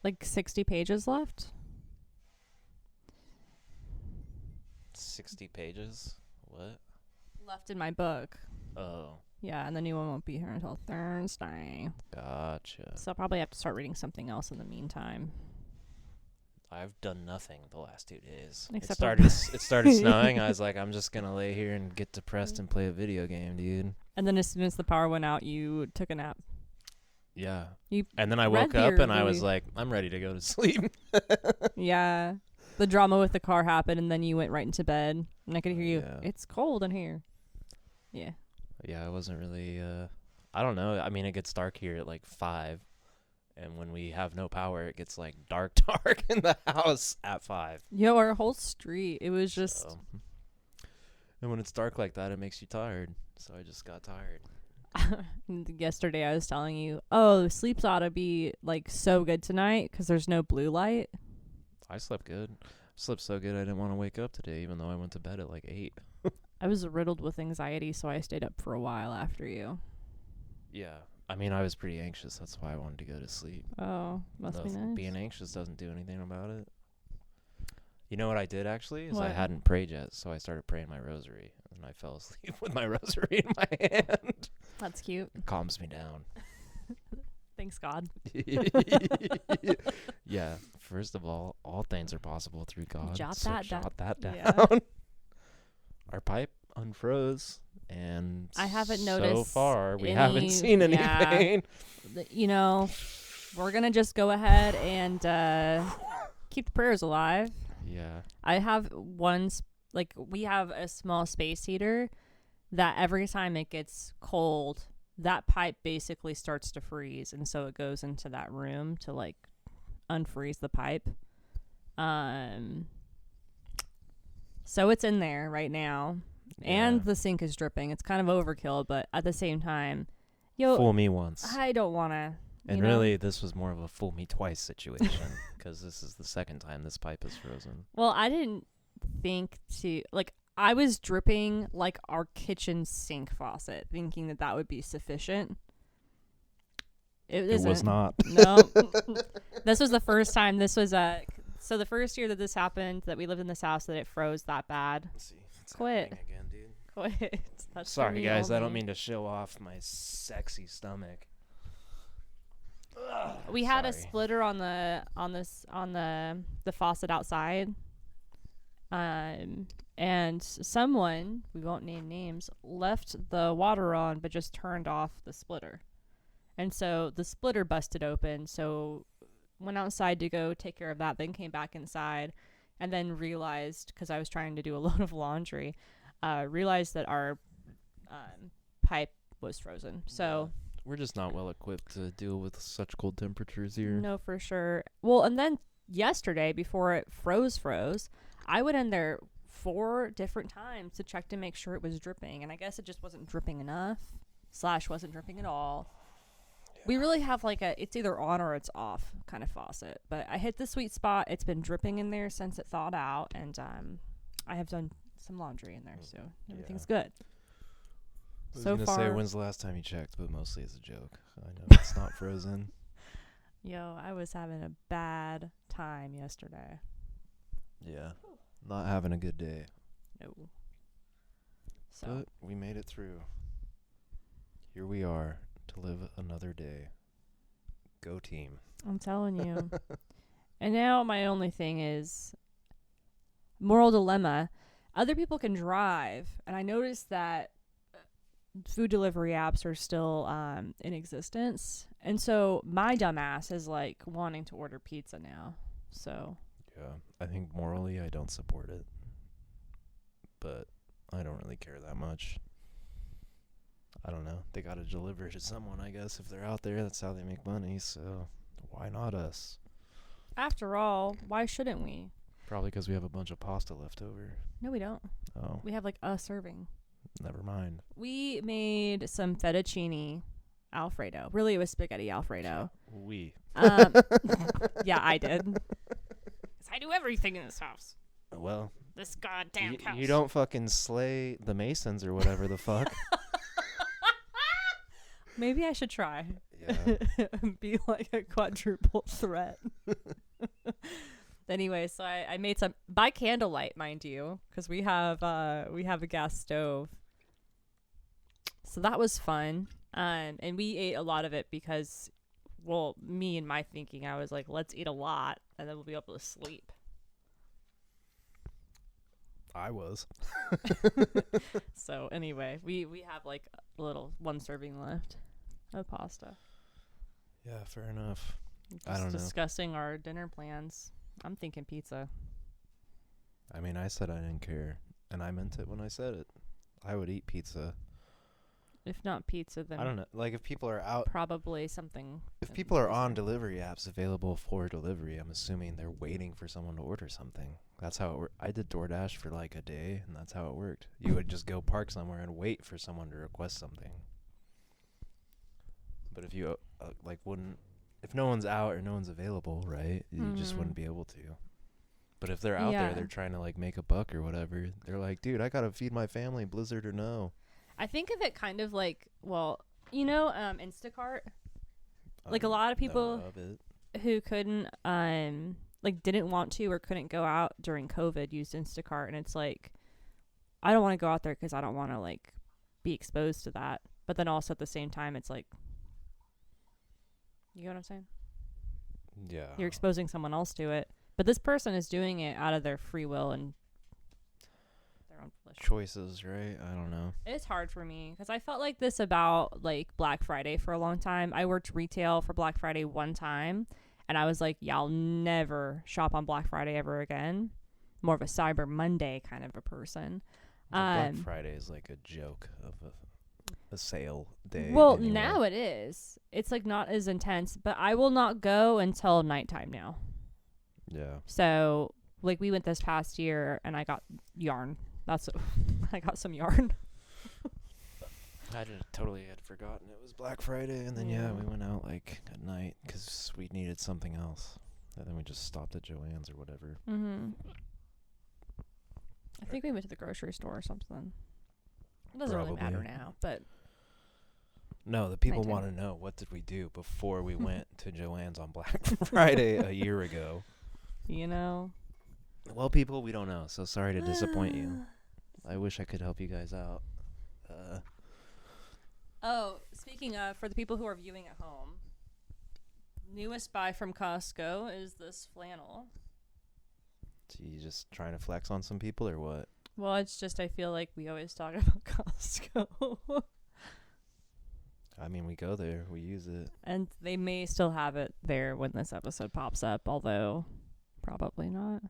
like 60 pages left. 60 pages? What? Left in my book. Oh, Yeah, and the new one won't be here until Thursday. gotcha. So I'll probably have to start reading something else in the meantime. I've done nothing the last 2 days. Except it started snowing. I was like, I'm just going to lay here and get depressed and play a video game, dude. And then as soon as the power went out, you took a nap. Yeah. You And then I read woke up your and I was movie. like, I'm ready to go to sleep. Yeah. The drama with the car happened, and then you went right into bed. And I could hear you. Yeah. It's cold in here. Yeah. Yeah, I wasn't really, I don't know. I mean, it gets dark here at like 5. And when we have no power, it gets like dark in the house at 5. Yo, our whole street, it was just... So, and when it's dark like that, it makes you tired. So I just got tired. Yesterday I was telling you, oh, sleep's ought to be like so good tonight because there's no blue light. I slept good. Slept so good I didn't want to wake up today, even though I went to bed at like 8. I was riddled with anxiety, so I stayed up for a while after you. Yeah. I mean, I was pretty anxious. That's why I wanted to go to sleep. Oh, must be nice. Being anxious doesn't do anything about it. You know what I did actually is I What? hadn't prayed yet, so I started praying my rosary, and I fell asleep with my rosary in my hand. That's cute. It calms me down. Thanks, God. Yeah. First of all things are possible through God. Jot so that down. jot that down. Yeah. Our pipe unfroze, and I haven't so noticed far we any- haven't seen yeah. anything. You know, we're gonna just go ahead and keep the prayers alive. Yeah. I have we have a small space heater that every time it gets cold, that pipe basically starts to freeze, and so it goes into that room to like unfreeze the pipe. So it's in there right now, and Yeah. the sink is dripping. It's kind of overkill, but at the same time, Fool me once. I don't want to. And really, this was more of a fool me twice situation, because this is the second time this pipe is frozen. Well, I didn't think I was dripping like our kitchen sink faucet, thinking that would be sufficient. It was isn't. not. No. This was the first time. This was so the first year that this happened, that we lived in this house, that it froze that bad. Let's see. It's Quit. happening again, dude. Quit. That's for Sorry, me guys. I don't only. mean to show off my sexy stomach. Ugh, We had a sorry. splitter on the faucet outside. And someone, we won't name names, left the water on but just turned off the splitter. And so the splitter busted open, so went outside to go take care of that, then came back inside, and then realized, because I was trying to do a load of laundry, realized that our pipe was frozen. So we're just not well equipped to deal with such cold temperatures here. no, for sure. Well, and then yesterday, before it froze, I went in there 4 different times to check to make sure it was dripping, and I guess it just wasn't dripping enough / wasn't dripping at all. Yeah. We really have like it's either on or it's off kind of faucet, but I hit the sweet spot. It's been dripping in there since it thawed out, and I have done some laundry in there, so everything's good. I was So gonna far, say, when's the last time you checked? But mostly it's a joke. I know it's not frozen. yo, I was having a bad time yesterday. Yeah, not having a good day. No. So But we made it through. Here we are to live another day. Go team. I'm telling you. And now my only thing is moral dilemma. Other people can drive, and I noticed that food delivery apps are still in existence. And so my dumbass is like wanting to order pizza now. So Yeah, I think morally I don't support it. But I don't really care that much. I don't know. They gotta deliver to someone, I guess. If they're out there, that's how they make money. So why not us? after all, why shouldn't we? Probably because we have a bunch of pasta left over. No, we don't. Oh, We have like a serving. never mind. We made some fettuccine Alfredo. Really, it was spaghetti Alfredo. We. Yeah, I did. 'Cause I do everything in this house. Well, This goddamn house. you don't fucking slay the Masons or whatever the fuck. Maybe I should try. Yeah. Be like a quadruple threat. Anyway, so I made some by candlelight, mind you, because we have a gas stove. So that was fun. And we ate a lot of it because, well, me and my thinking, I was like, let's eat a lot and then we'll be able to sleep. I was. So anyway, we have like a little 1 serving left of pasta. Yeah, fair enough. Just I don't know. discussing our dinner plans. I'm thinking pizza. I mean, I said I didn't care, and I meant it when I said it. I would eat pizza. If not pizza, then I don't know. Like, if people are out, probably something. if people are on delivery apps available for delivery, I'm assuming they're waiting for someone to order something. That's how it worked. I did DoorDash for like a day, and that's how it worked. You would just go park somewhere and wait for someone to request something. But if you if no one's out or no one's available, right, you just wouldn't be able to. But if they're out there, Yeah. they're trying to like make a buck or whatever. They're like, dude, I gotta feed my family, blizzard or no. I think of it kind of like, well, Instacart. Like a lot of people know of it. who couldn't like didn't want to or couldn't go out during COVID used Instacart, and it's like I don't want to go out there because I don't want to like be exposed to that. But then also at the same time, it's like, you know what I'm saying? Yeah. You're exposing someone else to it, but this person is doing it out of their free will and their own volition. Choices, right? I don't know. It's hard for me because I felt like this about like Black Friday for a long time. I worked retail for Black Friday one time, and I was like, yeah, I'll never shop on Black Friday ever again. More of a Cyber Monday kind of a person. Black Friday is like a joke of a sale day. Well, anyway. now it is. It's like not as intense, but I will not go until nighttime now. Yeah. So like we went this past year and I got yarn. I got some yarn. I totally had forgotten it was Black Friday, and then we went out like at night because we needed something else, and then we just stopped at Joann's or whatever. Mm-hmm. I think we went to the grocery store or something. It doesn't really matter now, but no, the people nighttime. want to know, what did we do before we went to Joann's on Black Friday a year ago? You know. Well, people, we don't know, so sorry to disappoint you. I wish I could help you guys out. Oh, speaking of, for the people who are viewing at home, newest buy from Costco is this flannel. So you just trying to flex on some people or what? Well, it's just I feel like we always talk about Costco. I mean, we go there, we use it. And they may still have it there when this episode pops up, although probably not.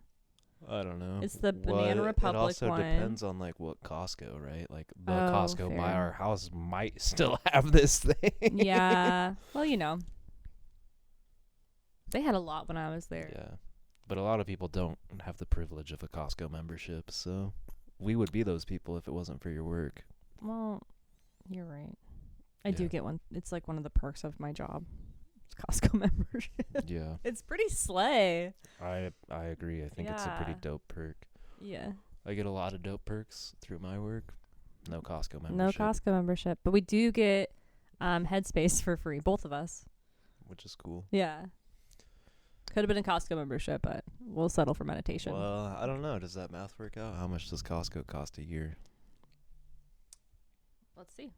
I don't know. It's the Banana Republic one. It also depends on like what Costco, right? Like the Costco fair. by our house might still have this thing. Yeah. Well, you know. They had a lot when I was there. Yeah. But a lot of people don't have the privilege of a Costco membership, so we would be those people if it wasn't for your work. Well, you're right. I do get one. It's like one of the perks of my job. It's Costco membership. Yeah. It's pretty slay. I agree. I think it's a pretty dope perk. Yeah. I get a lot of dope perks through my work. No Costco membership. No Costco membership. But we do get Headspace for free, both of us. Which is cool. Yeah. Could have been a Costco membership, but we'll settle for meditation. Well, I don't know. Does that math work out? How much does Costco cost a year? Let's see.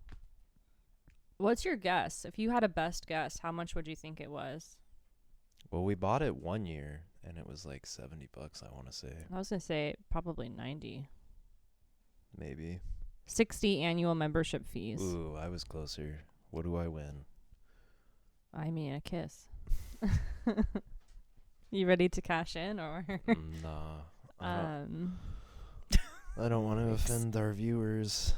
What's your guess? If you had a best guess, how much would you think it was? Well, we bought it 1 year, and it was like $70, I want to say. I was going to say probably 90. Maybe. 60 annual membership fees. Ooh, I was closer. What do I win? I mean, a kiss. You ready to cash in or? Nah. I don't want to offend our viewers.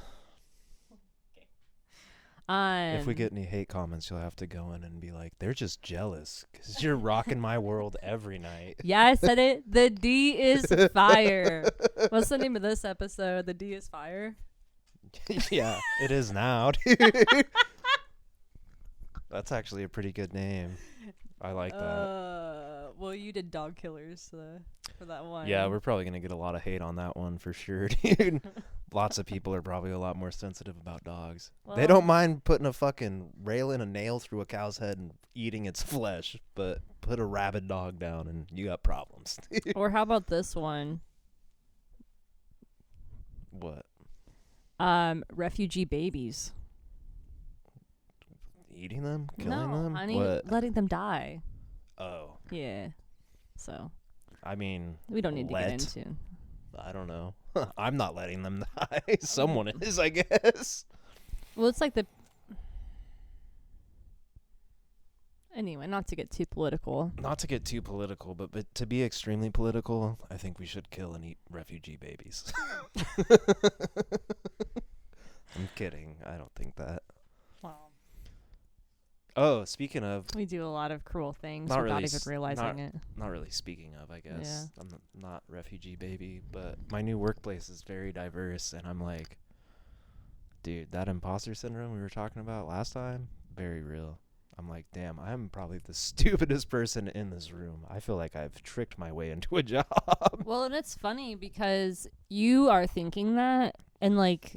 If we get any hate comments, you'll have to go in and be like, they're just jealous because you're rocking my world every night. Yeah, I said it. The D is fire. What's the name of this episode? The D is fire? Yeah, it is now, dude. That's actually a pretty good name. I like that. Well, you did Dog Killers for that one. Yeah, we're probably going to get a lot of hate on that one for sure, dude. Lots of people are probably a lot more sensitive about dogs. Well, they don't mind putting a fucking railing a nail through a cow's head and eating its flesh, but put a rabid dog down and you got problems. Or how about this one? What? Refugee babies. Eating them? Killing them? Honey, What? letting them die. Oh. Yeah. So. I mean, we don't need to get into. I don't know. I'm not letting them die. Someone is, I guess. Well, it's like the... Anyway, not to get too political. Not to get too political, but to be extremely political, I think we should kill and eat refugee babies. I'm kidding. I don't think that. Wow. Oh, speaking of... We do a lot of cruel things Not without really even realizing it. Not really speaking of, I guess. Yeah. I'm not refugee baby, but my new workplace is very diverse, and I'm like, dude, that imposter syndrome we were talking about last time, very real. I'm like, damn, I'm probably the stupidest person in this room. I feel like I've tricked my way into a job. Well, and it's funny because you are thinking that, and like,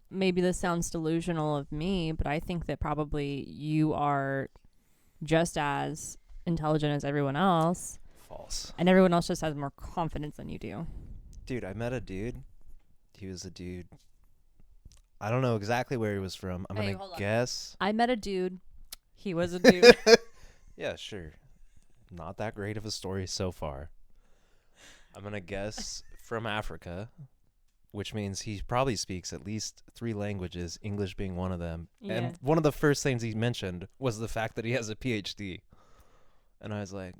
maybe this sounds delusional of me, but I think that probably you are just as intelligent as everyone else. False. And everyone else just has more confidence than you do. Dude, I met a dude. He was a dude. I don't know exactly where he was from. I'm Hey, going hold to on. guess. I met a dude. He was a dude. Yeah, sure. Not that great of a story so far. I'm going to guess from Africa, which means he probably speaks at least 3 languages, English being one of them. Yeah. And one of the first things he mentioned was the fact that he has a PhD. And I was like,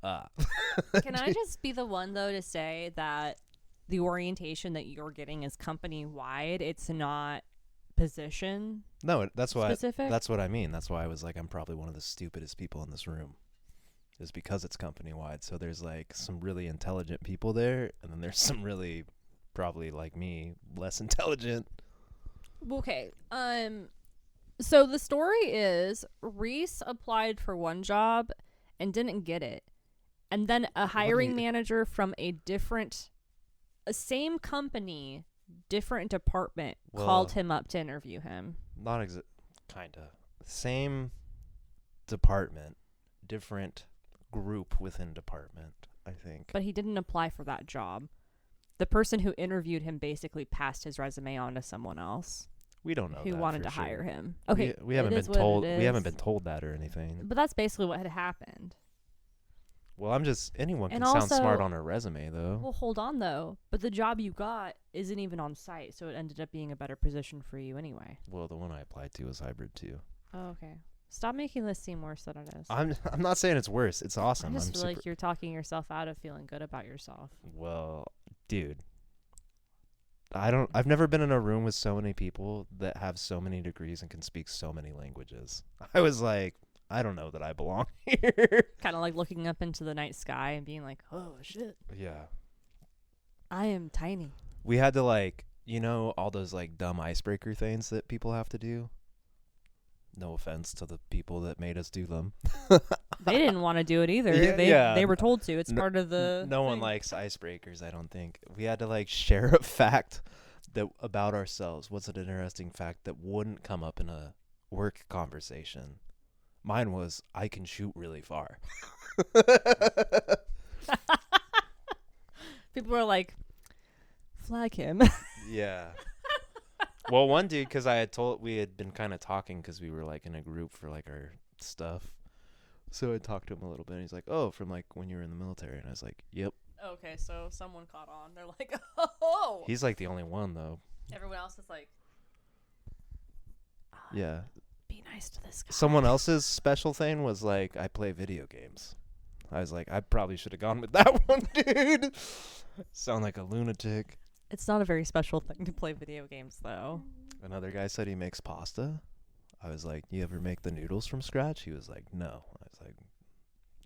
Can I just be the one, though, to say that the orientation that you're getting is company-wide? It's not position No, that's why. specific? That's what I mean. That's why I was like, I'm probably one of the stupidest people in this room. Is because it's company wide. So there's like some really intelligent people there, and then there's some really, probably like me, less intelligent. Okay. So the story is Reese applied for one job and didn't get it. And then a hiring manager from a same company, different department, called him up to interview him. Not kinda. Same department, different group within department, I think. But he didn't apply for that job. The person who interviewed him basically passed his resume on to someone else We don't know who that wanted for to sure. hire him. Okay, we haven't it been is what told. it We haven't is. been told that or anything. But that's basically what had happened. Well, anyone can And sound also- smart on a resume though. Well, hold on though. But the job you got isn't even on site, so it ended up being a better position for you anyway. Well, the one I applied to was hybrid too. Oh, okay. Stop making this seem worse than it is. I'm not saying it's worse. It's awesome. I just feel super, like you're talking yourself out of feeling good about yourself. Well, dude, I've never been in a room with so many people that have so many degrees and can speak so many languages. I was like, I don't know that I belong here. Kind of like looking up into the night sky and being like, oh shit, Yeah. I am tiny. We had to all those like dumb icebreaker things that people have to do. No offense to the people that made us do them. They didn't want to do it either. Yeah, They were told to. It's no- part of the No one thing. likes icebreakers, I don't think. We had to like share a fact about ourselves. What's an interesting fact that wouldn't come up in a work conversation? Mine was, I can shoot really far. People were like, flag him. Yeah. Well, one dude, because we had been kind of talking because we were like in a group for like our stuff. So I talked to him a little bit. And he's like, oh, from like when you were in the military. And I was like, yep. Okay, so someone caught on. They're like, oh. He's like the only one though. Everyone else is like, Yeah. be nice to this guy. Someone else's special thing was like, I play video games. I was like, I probably should have gone with that one, dude. Sound like a lunatic. It's not a very special thing to play video games, though. Another guy said he makes pasta. I was like, you ever make the noodles from scratch? He was like, no. I was like,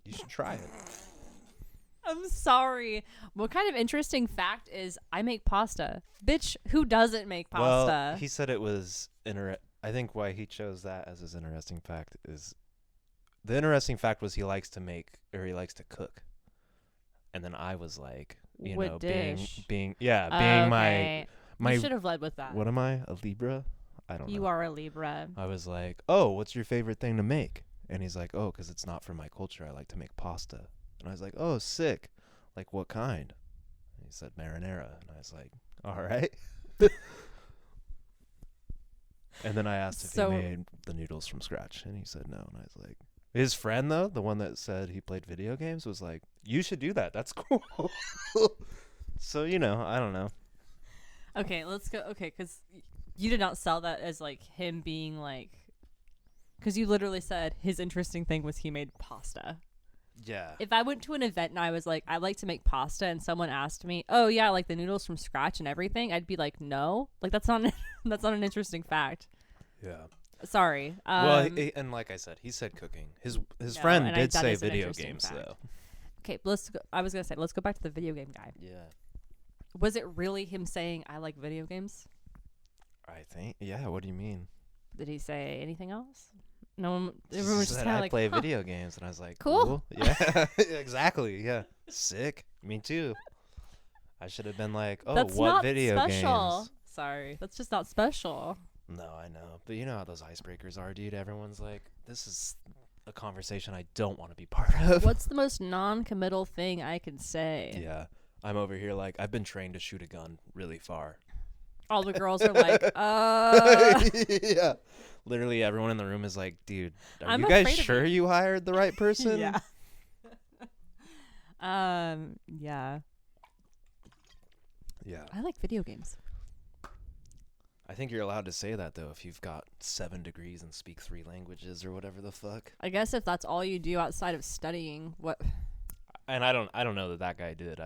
you should try it. I'm sorry. What kind of interesting fact is I make pasta? Bitch, who doesn't make pasta? Well, he said it was I think why he chose that as his interesting fact is the interesting fact was he likes to cook. And then I was like, What dish? being Okay. my You should have led with that. what am I? A Libra? I don't know. You are a Libra. I was like, "Oh, what's your favorite thing to make?" And he's like, "Oh, 'cause it's not from my culture. I like to make pasta." And I was like, "Oh, sick. Like what kind?" And he said marinara, and I was like, "All right." And then I asked if So- he made the noodles from scratch, and he said no. And I was like, his friend though, the one that said he played video games, was like, "You should do that. That's cool." So I don't know. Okay, let's go. Okay, because you did not sell that as like him being like, because you literally said his interesting thing was he made pasta. Yeah. If I went to an event and I was like, I like to make pasta, and someone asked me, oh yeah, like the noodles from scratch and everything, I'd be like, no, like that's not that's not an interesting fact. Yeah. Sorry. Well, and like I said, he said cooking. His No, friend and did that say is an video interesting games fact. though. Okay, I was gonna say, let's go back to the video game guy. Yeah. Was it really him saying I like video games? I think. Yeah. What do you mean? Did he say anything else? No one. He Everyone was just said, kind of I like, play huh. video games, and I was like, Cool. Yeah. Exactly. Yeah. Sick. Me too. I should have been like, oh, That's what not video special. games? Sorry, that's just not special. No, I know, but you know how those icebreakers are, dude. Everyone's like, this is a conversation I don't want to be part of. What's the most non-committal thing I can say? Yeah. I'm over here like, I've been trained to shoot a gun really far. All the girls are like, Yeah. Literally everyone in the room is like, dude, are I'm you guys afraid of sure you hired the right person? Yeah. Yeah. Yeah. I like video games. I think you're allowed to say that, though, if you've got 7 degrees and speak 3 languages or whatever the fuck. I guess if that's all you do outside of studying, what? And I don't know that guy did.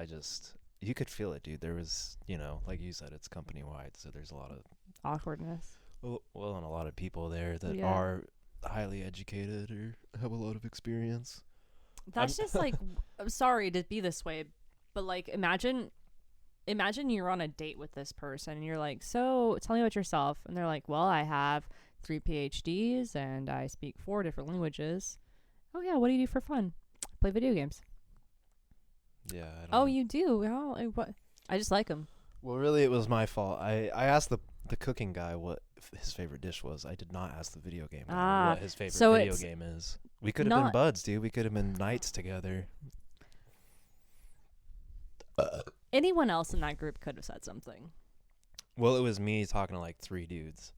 You could feel it, dude. There was, like you said, it's company wide, so there's a lot of Awkwardness. and a lot of people there that Yeah. are highly educated or have a lot of experience. That's just like, I'm sorry to be this way, but like, imagine you're on a date with this person and you're like, so tell me about yourself. And they're like, well, I have 3 PhDs and I speak 4 different languages. Oh yeah, what do you do for fun? Play video games. Yeah. I don't Oh, know. you do? Oh, what? I just like them. Well, really, it was my fault. I asked the cooking guy what his favorite dish was. I did not ask the video game guy what his favorite so video it's game is. We could have been not- buds, dude. We could have been nights together. Anyone else in that group could have said something. Well, it was me talking to like 3 dudes.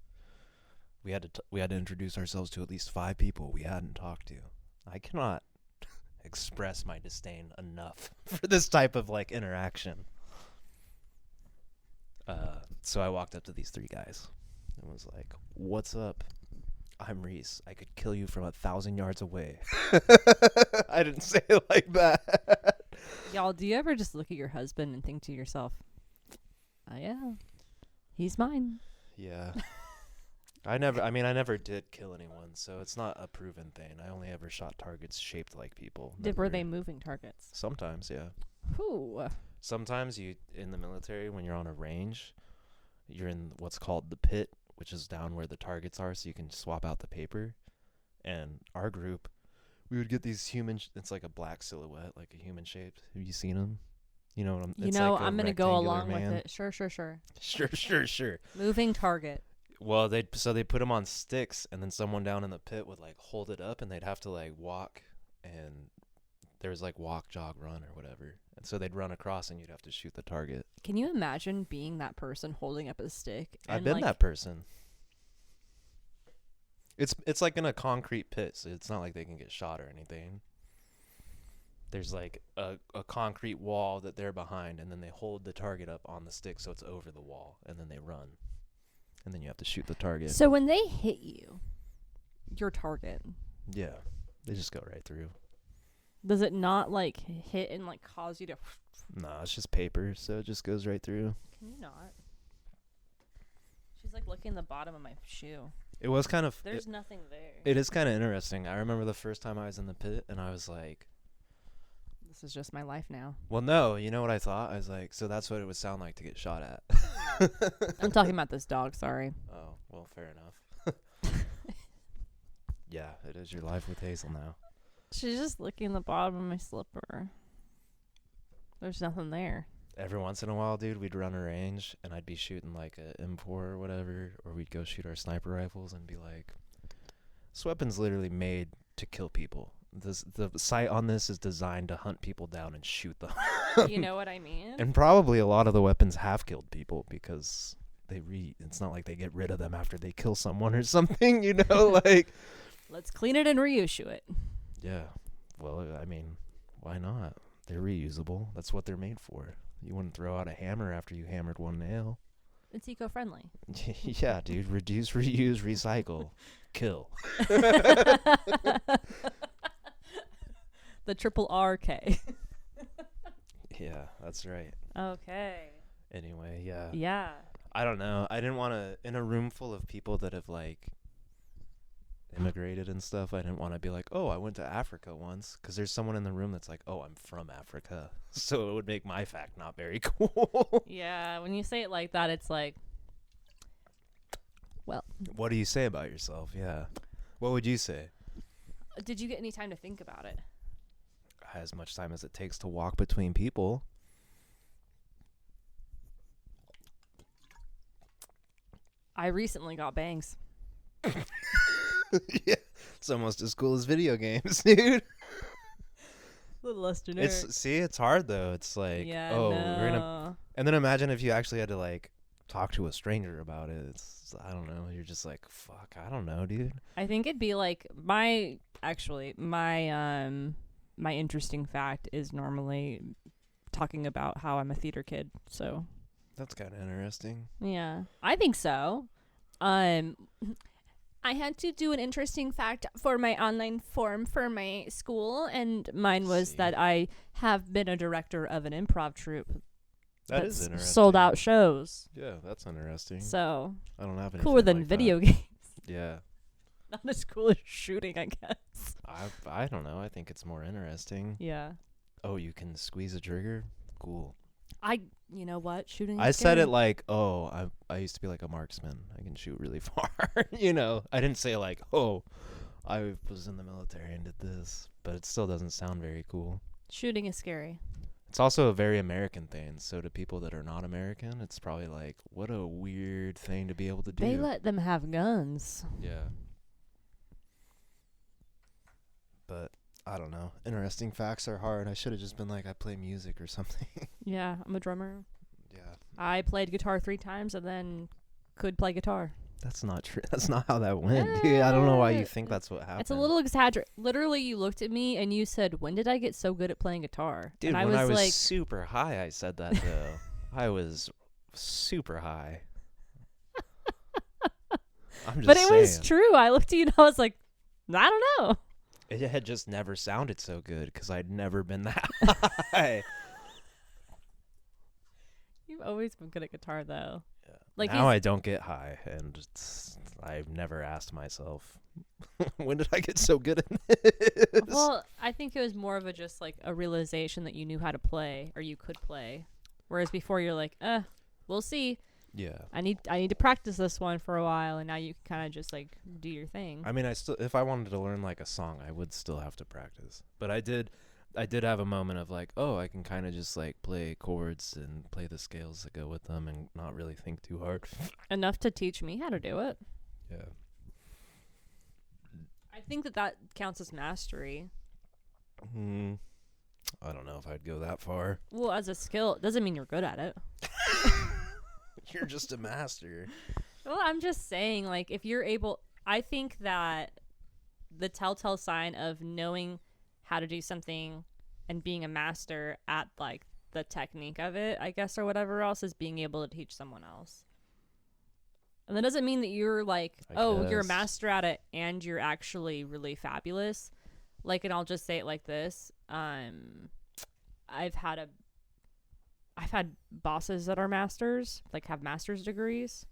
We had to introduce ourselves to at least 5 people we hadn't talked to. I cannot express my disdain enough for this type of like interaction. So I walked up to these 3 guys and was like, "What's up? I'm Reese. I could kill you from 1,000 yards away." I didn't say it like that. Y'all, do you ever just look at your husband and think to yourself, oh yeah, he's mine? Yeah. I never did kill anyone, so it's not a proven thing. I only ever shot targets shaped like people. Were they moving targets? Sometimes, yeah. Whew. Sometimes in the military, when you're on a range, you're in what's called the pit, which is down where the targets are, so you can swap out the paper. And our group, we would get these it's like a black silhouette, like a human shaped. Have you seen them? You know what I'm going to go along man. with it. Sure. Sure. Moving target. Well, they put them on sticks, and then someone down in the pit would like hold it up, and they'd have to like walk, and there was like walk, jog, run, or whatever. And so they'd run across, and you'd have to shoot the target. Can you imagine being that person holding up a stick? I've been that person. It's like in a concrete pit, so it's not like they can get shot or anything. There's like a concrete wall that they're behind, and then they hold the target up on the stick so it's over the wall, and then they run. And then you have to shoot the target. So when they hit you, your target, Yeah. They just go right through. does it not like hit and like cause you to? No, it's just paper, so it just goes right through. Can you not? She's like looking at the bottom of my shoe. It was kind of... There's nothing there. It is kind of interesting. I remember the first time I was in the pit, and I was like... This is just my life now. Well, no, you know what I thought? I was like, so that's what it would sound like to get shot at. I'm talking about this dog, sorry. Oh, well, fair enough. Yeah, it is your life with Hazel now. She's just licking the bottom of my slipper. There's nothing there. Every once in a while, dude, we'd run a range, and I'd be shooting like a M4 or whatever, or we'd go shoot our sniper rifles and be like, this weapon's literally made to kill people. The sight on this is designed to hunt people down and shoot them. You know what I mean? And probably a lot of the weapons have killed people because it's not like they get rid of them after they kill someone or something, you know, like. Let's clean it and reissue it. Yeah. Well, I mean, why not? They're reusable. That's what they're made for. You wouldn't throw out a hammer after you hammered one nail. It's eco-friendly. Yeah, dude. Reduce, reuse, recycle. Kill. The triple RK. Yeah, that's right. Okay. Anyway, yeah. Yeah. I don't know. I didn't want to, in a room full of people that have, like, immigrated and stuff, I didn't want to be like, oh, I went to Africa once. Because there's someone in the room that's like, oh, I'm from Africa. So it would make my fact not very cool. Yeah, when you say it like that, it's like, well. What do you say about yourself? Yeah. What would you say? Did you get any time to think about it? As much time as it takes to walk between people. I recently got bangs. Yeah. It's almost as cool as video games, dude. A little less generic. It's hard though. It's like, yeah, oh, no. we're gonna, and then imagine if you actually had to like talk to a stranger about it. It's, I don't know. You're just like, fuck, I don't know, dude. I think it'd be like my interesting fact is normally talking about how I'm a theater kid. So That's kind of interesting. yeah, I think so. I had to do an interesting fact for my online form for my school, and mine was that I have been a director of an improv troupe. That is interesting. Sold out shows. Yeah, that's interesting. So I don't have any cooler than like video that. games. Yeah. Not as cool as shooting, I guess. I don't know. I think it's more interesting. Yeah. Oh, you can squeeze a trigger? Cool. You know what? Shooting is I said scary. it like, oh, I used to be like a marksman. I can shoot really far. You know, I didn't say like, oh, I was in the military and did this, but it still doesn't sound very cool. Shooting is scary. It's also a very American thing. So to people that are not American, it's probably like, what a weird thing to be able to do. They let them have guns. Yeah. But I don't know. Interesting facts are hard. I should have just been like, I play music or something. Yeah, I'm a drummer. Yeah. I played guitar 3 times and then could play guitar. That's not true. That's not how that went, dude. I don't know why you think that's what happened. It's a little exaggerated. Literally, you looked at me and you said, "When did I get so good at playing guitar?" Dude, and when I was like, super high, I said that, though. I was super high. I'm just but it was saying. true. I looked at you and I was like, I don't know. It had just never sounded so good because I'd never been that high. You've always been good at guitar, though. Yeah. Like now I don't get high, and I've never asked myself, when did I get so good at this? Well, I think it was more of just like a realization that you knew how to play or you could play, whereas before you're like, we'll see. Yeah. I need to practice this one for a while, and now you can kind of just like do your thing. I mean, if I wanted to learn like a song, I would still have to practice. But I did have a moment of like, oh, I can kind of just like play chords and play the scales that go with them and not really think too hard. Enough to teach me how to do it. Yeah. I think that counts as mastery. I don't know if I'd go that far. Well, as a skill, it doesn't mean you're good at it. You're just a master. Well, I'm just saying, like, if you're able, I think that the telltale sign of knowing how to do something and being a master at, like, the technique of it, I guess, or whatever else, is being able to teach someone else. And that doesn't mean that you're, like, you're a master at it and you're actually really fabulous. Like, and I'll just say it like this. I've had bosses that are masters, like have master's degrees.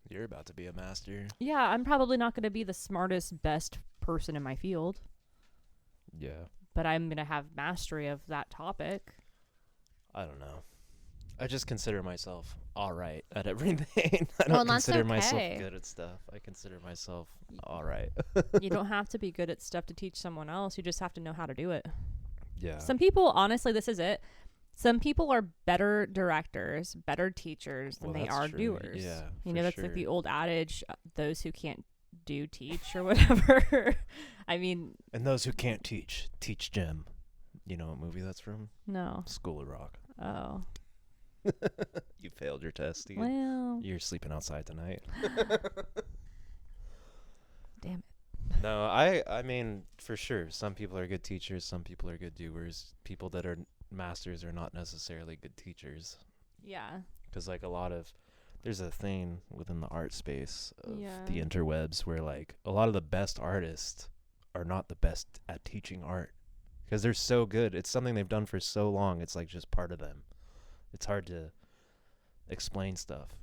You're about to be a master. Yeah, I'm probably not going to be the smartest, best person in my field. Yeah. But I'm going to have mastery of that topic. I don't know. I just consider myself all right at everything. I don't consider myself good at stuff. I consider myself all right. You don't have to be good at stuff to teach someone else. You just have to know how to do it. Yeah. Some people, honestly, this is it. Some people are better directors, better teachers than they are true. doers. Yeah, you know, that's sure. like the old adage, those who can't do teach or whatever. I mean, and those who can't teach Jim. You know what movie that's from? No. School of Rock. Oh. You failed your test, dude. Well, You're sleeping outside tonight. damn it. No, I mean, for sure, some people are good teachers, some people are good doers. People that are masters are not necessarily good teachers. Yeah. Because, like, there's a thing within the art space of Yeah. the interwebs where, like, a lot of the best artists are not the best at teaching art. Because they're so good. It's something they've done for so long. It's, like, just part of them. It's hard to explain stuff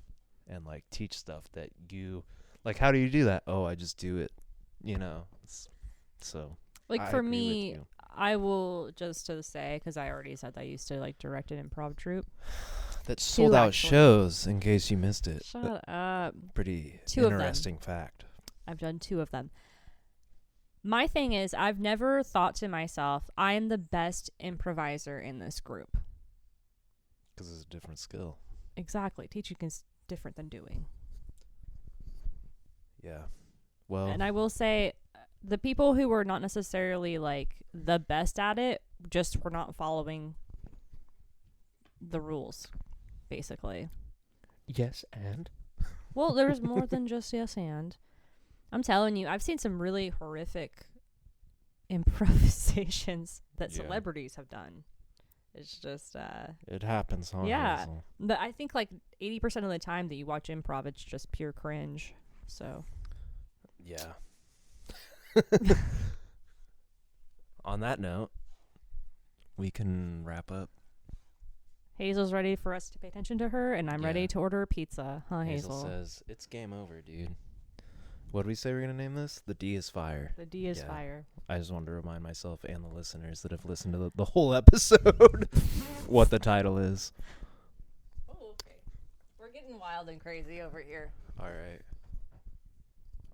and, like, teach stuff that you... Like, how do you do that? Oh, I just do it. You know? So, like, I for agree me... with you. I will just to say, because I already said that I used to like direct an improv troupe. That sold out actually. shows, in case you missed it. Shut up. Pretty 2 of them. interesting fact. I've done 2 of them. My thing is, I've never thought to myself, I am the best improviser in this group. Because it's a different skill. Exactly. Teaching is different than doing. Yeah. Well. And I will say, the people who were not necessarily like the best at it just were not following the rules, basically. Yes, and? Well, there's more than just yes and. I'm telling you, I've seen some really horrific improvisations that Yeah. celebrities have done. It's just It happens, huh? Yeah. Hazel? but I think like 80% of the time that you watch improv, it's just pure cringe. So Yeah. On that note, we can wrap up. Hazel's ready for us to pay attention to her, and I'm Yeah. ready to order a pizza. Huh, Hazel Hazel? says, it's game over, dude. What did we say we're going to name this? The D is fire. The D is Yeah. fire. I just wanted to remind myself and the listeners that have listened to the whole episode what the title is. Oh, okay. We're getting wild and crazy over here. All right.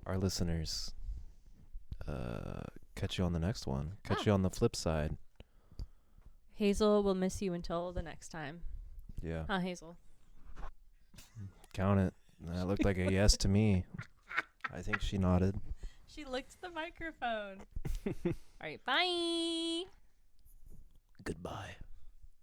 Our listeners, catch you on the next one. Catch you on the flip side. Hazel will miss you until the next time. Yeah. Huh, Hazel? Count it. That looked like a yes to me. I think she nodded. She licked the microphone. All right, bye.